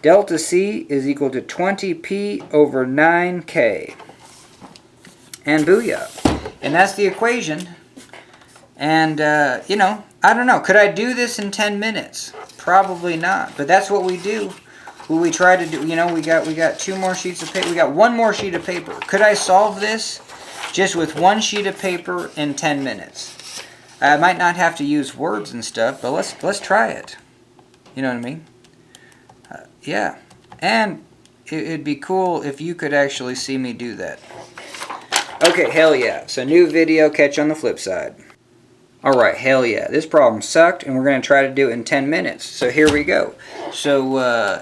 Delta C is equal to 20p over 9k. And booyah. And that's the equation. And, you know, I don't know. Could I do this in 10 minutes? Probably not. But that's what we do. What we try to do, you know, we got 2 more sheets of paper. We got 1 more sheet of paper. Could I solve this just with 1 sheet of paper in 10 minutes? I might not have to use words and stuff, but let's try it. You know what I mean? Yeah. And it'd be cool if you could actually see me do that. Okay, hell yeah. So new video, catch you on the flip side. Alright, hell yeah. This problem sucked, and we're going to try to do it in 10 minutes. So here we go. So,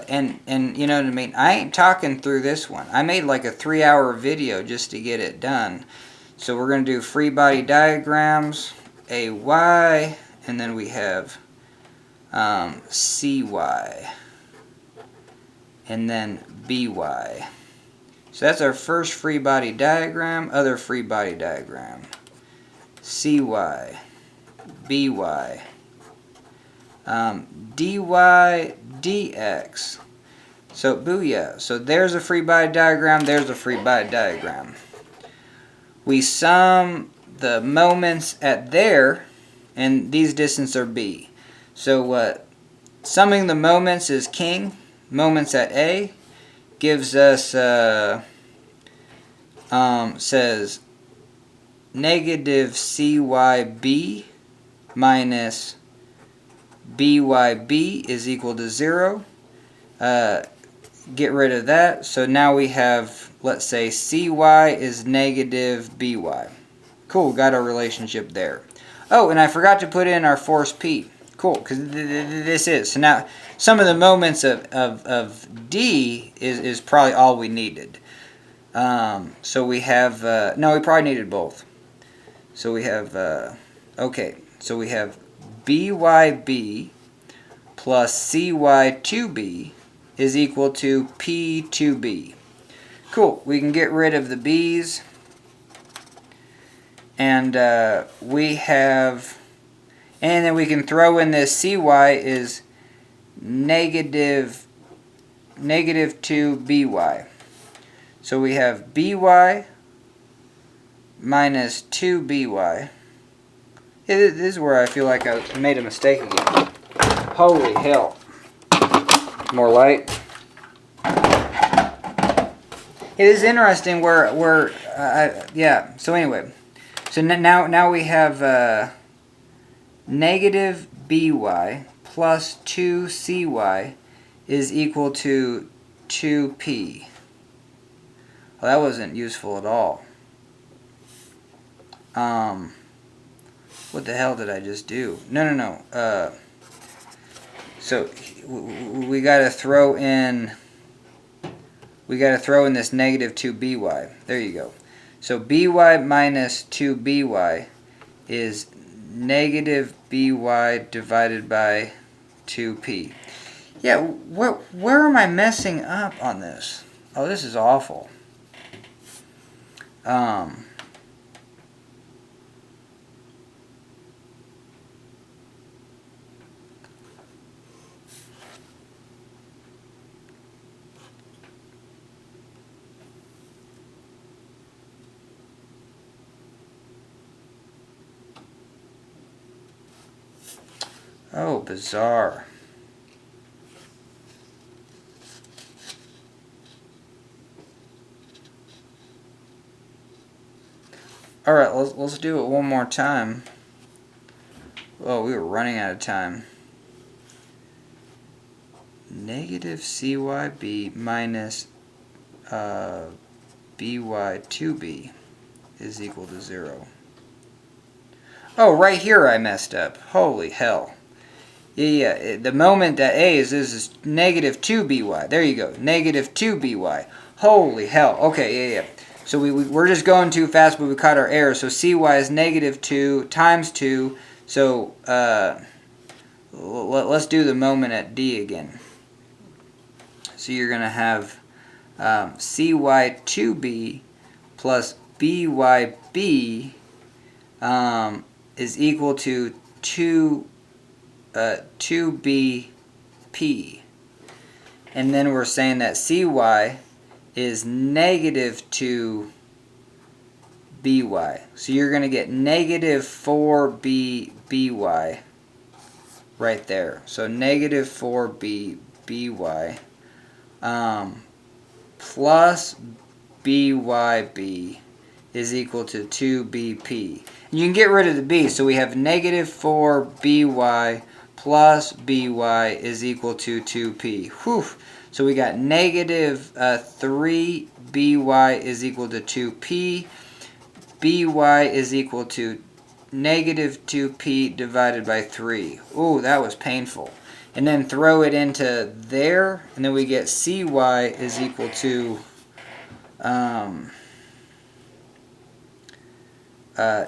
and you know what I mean? I ain't talking through this one. I made like a 3-hour video just to get it done. So we're going to do free body diagrams, AY, and then we have CY, and then BY. So that's our first free body diagram, other free body diagram. CY. BY, dy, dx. So booyah. So there's a free body diagram, there's a free body diagram. We sum the moments at there, and these distances are b. So summing the moments is king. Moments at A gives us, says negative CYB minus BYB is equal to 0. Get rid of that. So now we have, let's say, CY is negative BY. Cool, got our relationship there. Oh, and I forgot to put in our force P. Cool, because this is. So now, some of the moments of D is probably all we needed. So we have, no, we probably needed both. So we have, okay, so we have BYB plus CY2B is equal to P2B. Cool, we can get rid of the B's. And we have, and then we can throw in this CY is negative 2BY. So we have BY minus 2BY. This is where I feel like I made a mistake again. Holy hell. More light. It is interesting where yeah, so anyway. So now we have negative BY plus 2CY is equal to 2P. Well, that wasn't useful at all. What the hell did I just do? No. So we gotta throw in this negative 2BY. There you go. So BY minus 2BY is negative BY divided by 2P. Yeah, where am I messing up on this? Oh, this is awful. Oh, bizarre. All right, let's do it one more time. Oh, we were running out of time. Negative CYB minus BY2B is equal to 0. Oh, right here I messed up. Holy hell. Yeah, the moment that A is negative 2BY. There you go. Negative 2BY. Holy hell. Okay, yeah. So we're just going too fast, but we caught our error. So CY is negative 2 times 2. So let's do the moment at D again. So you're going to have CY2B plus BYB is equal to 2BP. And then we're saying that CY is negative 2BY. So you're going to get negative 4BBY right there. So negative 4BBY plus BYB is equal to 2BP. You can get rid of the B, so we have negative 4BY plus BY is equal to 2P. Whew. So we got negative 3BY is equal to 2P. BY is equal to negative 2P divided by 3. Ooh, that was painful. And then throw it into there, and then we get CY is equal to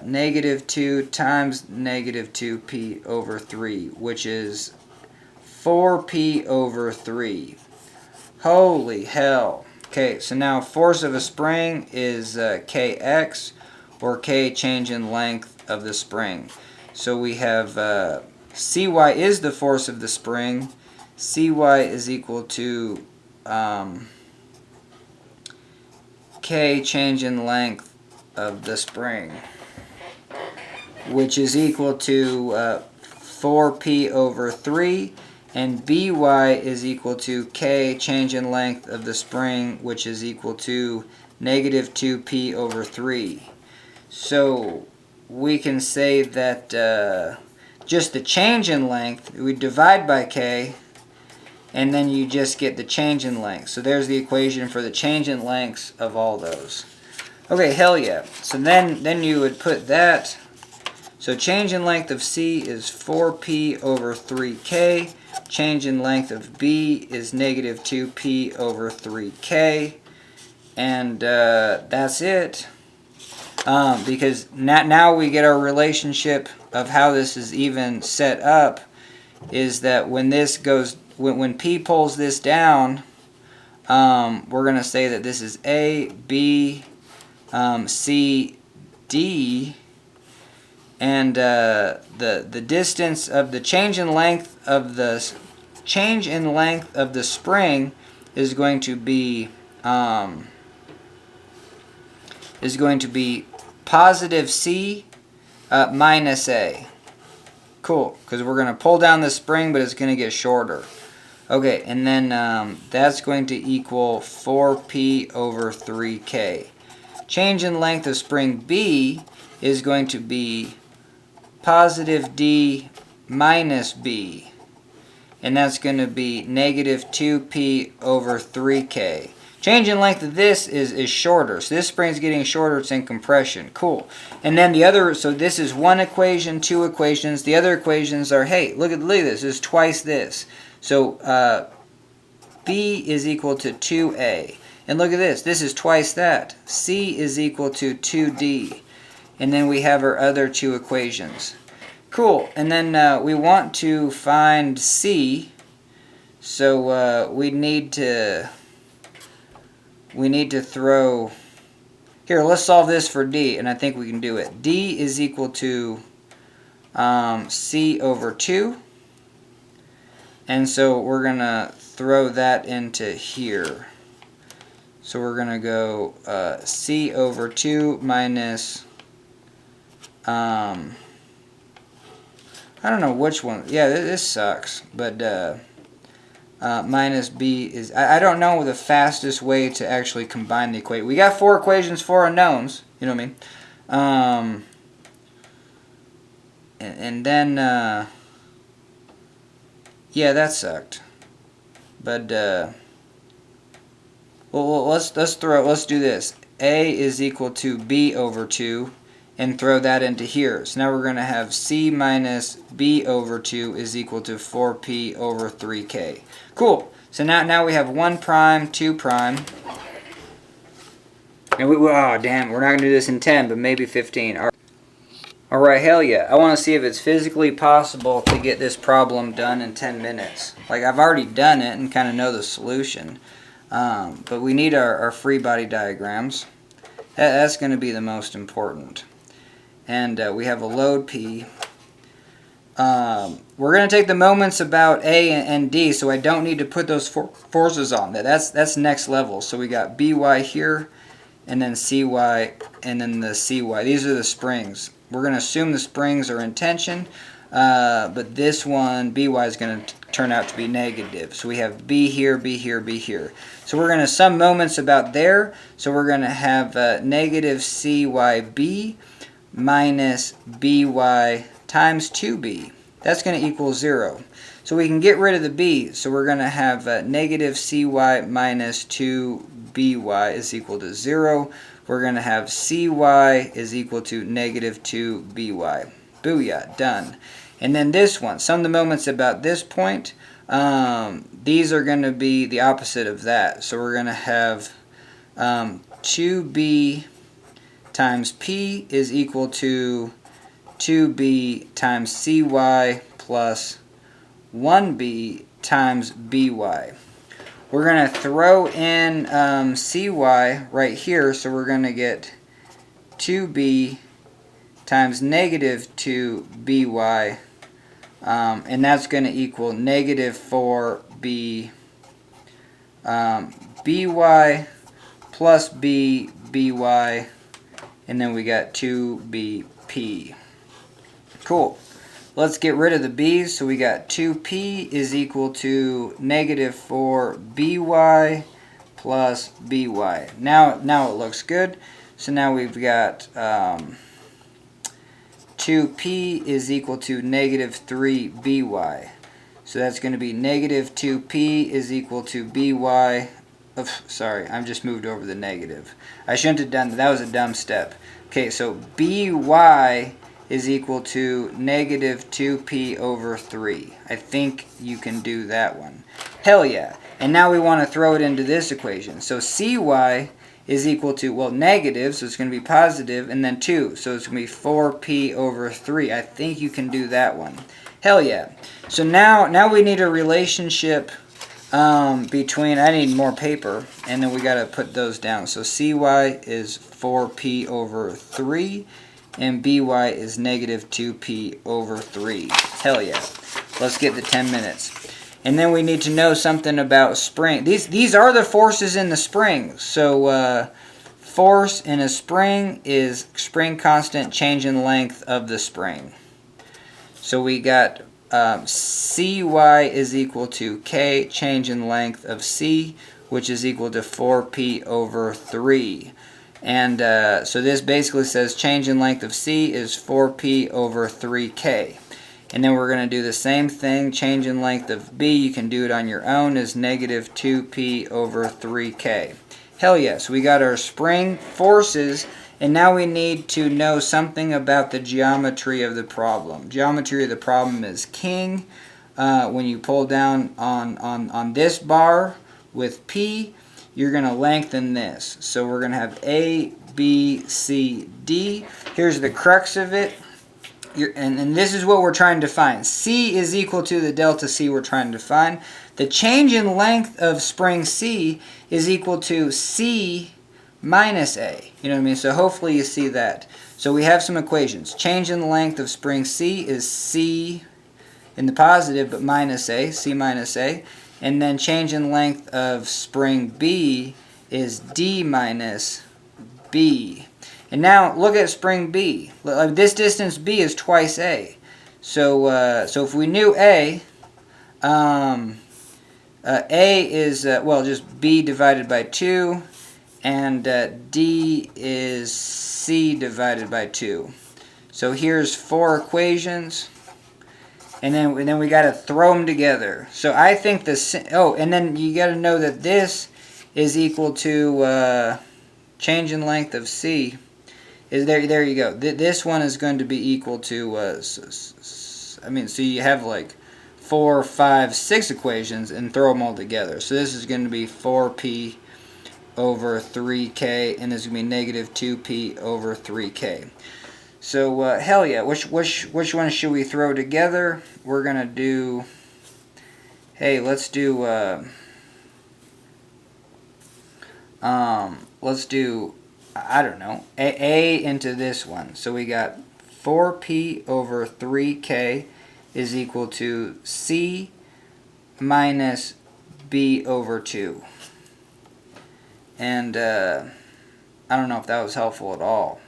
negative 2 times negative 2P over 3, which is 4P over 3. Holy hell. Okay, so now force of a spring is Kx, or K change in length of the spring. So we have Cy is the force of the spring. Cy is equal to K change in length of the spring, which is equal to 4P over 3, and By is equal to K change in length of the spring, which is equal to negative 2P over 3. So we can say that just the change in length, we divide by K, and then you just get the change in length. So there's the equation for the change in lengths of all those. Okay, hell yeah. So then you would put that. So change in length of C is 4P over 3K. Change in length of B is negative 2P over 3K. And that's it. Because now we get our relationship of how this is even set up, is that when this goes, when P pulls this down, we're going to say that this is A, B, C, D, and the distance of the change in length of the spring is going to be positive C minus A. Cool, because we're going to pull down the spring, but it's going to get shorter. Okay, and then that's going to equal 4P over 3K. Change in length of spring B is going to be positive D minus B. And that's going to be negative 2P over 3K. Change in length of this is shorter. So this spring's getting shorter, it's in compression. Cool. And then the other, so this is one equation, two equations. The other equations are, hey, look at this. This is twice this. So B is equal to 2A. And look at this. This is twice that. C is equal to 2D. And then we have our other two equations. Cool. And then we want to find C. So we need to throw, here, let's solve this for D, and I think we can do it. D is equal to C over 2. And so we're going to throw that into here. So we're going to go C over 2 minus, I don't know which one. Yeah, this sucks. But minus B is, I don't know the fastest way to actually combine the equation. We got 4 equations, 4 unknowns. You know what I mean? And then, yeah, that sucked. But, well, let's do this. A is equal to B over 2, and throw that into here. So now we're going to have C minus B over 2 is equal to 4P over 3K. Cool. So now we have 1 prime, 2 prime. And oh, damn, we're not going to do this in 10, but maybe 15. Alright, hell yeah. I want to see if it's physically possible to get this problem done in 10 minutes. Like, I've already done it and kind of know the solution. But we need our free body diagrams. That's going to be the most important. And we have a load P. We're going to take the moments about A and D, so I don't need to put those forces on. That's next level. So we got BY here, and then CY, and then the CY. These are the springs. We're going to assume the springs are in tension, but this one, BY, is going to turn out to be negative. So we have B here, B here, B here. So we're going to sum moments about there. So we're going to have negative CYB minus BY times 2B. That's going to equal 0. So we can get rid of the B. So we're going to have negative CY minus 2BY is equal to 0. We're going to have CY is equal to negative 2BY. Booyah, done. And then this one, sum the moments about this point. These are going to be the opposite of that. So we're going to have 2B times P is equal to 2B times CY plus 1B times BY. We're going to throw in CY right here, so we're going to get 2B times negative 2BY, and that's going to equal negative 4B BY plus B BY, and then we got 2BP. Cool. Let's get rid of the b's. So we got 2p is equal to negative 4by plus by. Now it looks good. So now we've got 2p is equal to negative 3by. So that's going to be negative 2p is equal to by. Sorry, I've just moved over the negative. I shouldn't have done that. That was a dumb step. Okay, so by is equal to negative 2p over 3. I think you can do that one. Hell yeah. And now we want to throw it into this equation. So cy is equal to, well, negative, so it's going to be positive, and then 2. So it's going to be 4p over 3. I think you can do that one. Hell yeah. So now we need a relationship between, I need more paper, and then we got to put those down. So cy is 4p over 3. And by is negative 2p over 3. Hell yeah. Let's get the 10 minutes. And then we need to know something about spring. These are the forces in the spring. So force in a spring is spring constant change in length of the spring. So we got cy is equal to k change in length of c, which is equal to 4p over 3. And so this basically says change in length of C is 4p over 3k. And then we're going to do the same thing. Change in length of B, you can do it on your own, is negative 2p over 3k. Hell yes, we got our spring forces, and now we need to know something about the geometry of the problem. Geometry of the problem is king. When you pull down on this bar with P, you're going to lengthen this. So we're going to have A, B, C, D. Here's the crux of it. and this is what we're trying to find. C is equal to the delta C we're trying to find. The change in length of spring C is equal to C minus A. You know what I mean? So hopefully you see that. So we have some equations. Change in length of spring C is C in the positive, but minus A, C minus A. And then change in length of spring B is D minus B. And now look at spring B. This distance B is twice A. So if we knew A, A is, well, just B divided by 2, and D is C divided by 2. So here's 4 equations, and then we got to throw them together. So I think and then you got to know that this is equal to change in length of C. There you go. This one is going to be equal to, so you have like 4, 5, 6 equations and throw them all together. So this is going to be 4p over 3k, and this is going to be negative 2p over 3k. So hell yeah, which one should we throw together? We're going to do, hey, let's do I don't know, A into this one. So we got 4p over 3k is equal to C minus B over 2. And I don't know if that was helpful at all.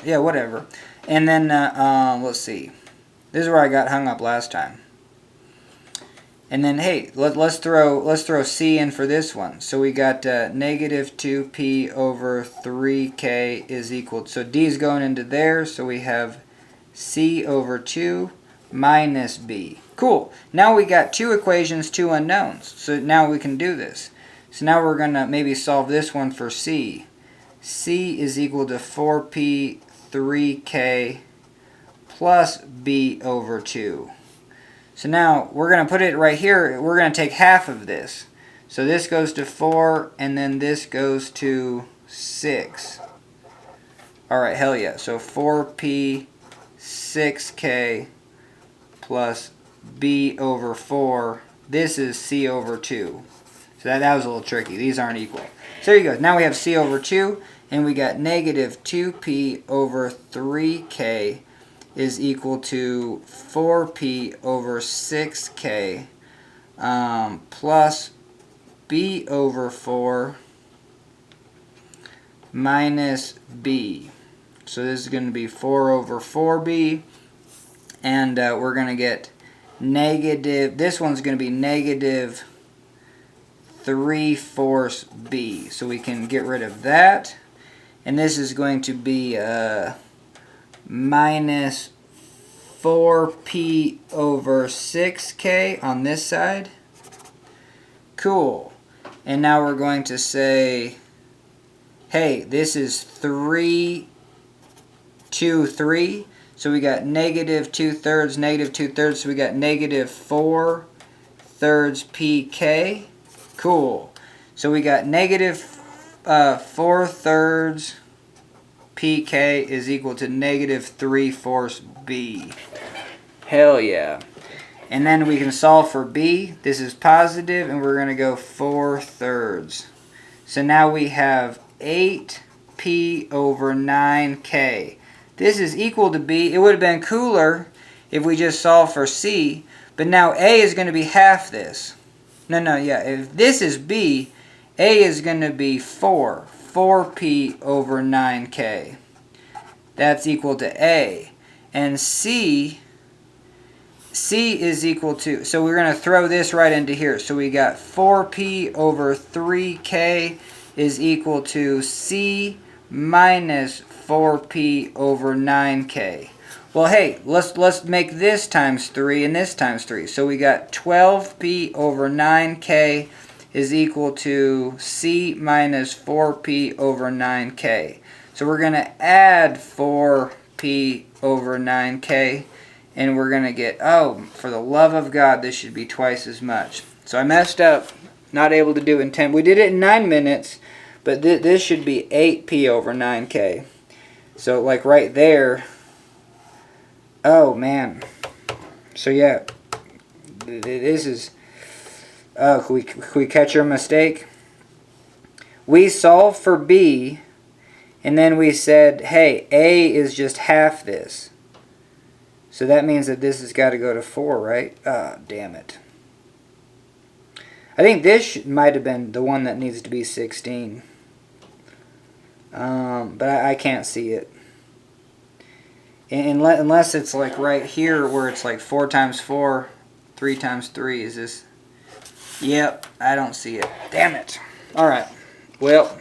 Yeah, whatever. And then, let's see. This is where I got hung up last time. And then, hey, let's throw C in for this one. So we got negative 2p over 3k is equal. So D is going into there. So we have C over 2 minus B. Cool. Now we got 2 equations, 2 unknowns. So now we can do this. So now we're going to maybe solve this one for C. C is equal to 4p 3k plus B over 2. So now we're going to put it right here. We're going to take half of this. So this goes to 4, and then this goes to 6. Alright, hell yeah. So 4p 6k plus B over 4. This is C over 2. So that was a little tricky. These aren't equal. So there you go. Now we have C over 2, and we got negative 2p over 3k is equal to 4p over 6k plus B over 4 minus B. So this is going to be 4 over 4b, and we're going to get negative, this one's going to be negative 3/4 b. So we can get rid of that, and this is going to be minus 4p over 6k on this side. Cool. And now we're going to say, hey, this is 3, 2, 3. So we got negative 2/3, negative 2/3. So we got negative 4/3 pk. Cool. So we got negative 4/3 pk is equal to negative 3/4 b. Hell yeah. And then we can solve for b. This is positive, and we're going to go 4/3. So now we have 8p over 9k. This is equal to b. It would have been cooler if we just solved for c, but now a is going to be half this. No, yeah. If this is b, a is going to be 4p over 9k. That's equal to a. And c is equal to, so we're going to throw this right into here. So we got 4p over 3k is equal to c minus 4p over 9k. Well, hey, let's make this times 3 and this times 3. So we got 12p over 9k is equal to c minus 4p over 9k. So we're going to add 4p over 9k, and we're going to get, oh, for the love of God, this should be twice as much. So I messed up Not able to do it in 10. We did it in 9 minutes, but this should be 8p over 9k. So like right there. Oh man. So yeah, this is. Oh, can we catch our mistake? We solved for b, and then we said, hey, a is just half this. So that means that this has got to go to 4, right? Ah, damn it. I think this might have been the one that needs to be 16. But I can't see it. Unless it's like right here where it's like 4 times 4, 3 times 3. Is this? Yep, I don't see it. Damn it. Alright. Well,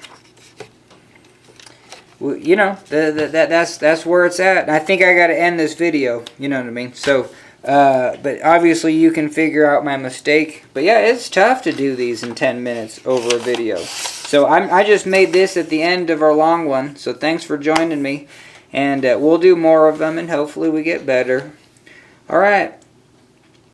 you know, that's where it's at. And I think I got to end this video. You know what I mean? So, but obviously you can figure out my mistake. But yeah, it's tough to do these in 10 minutes over a video. So I just made this at the end of our long one. So thanks for joining me. And we'll do more of them, and hopefully we get better. Alright.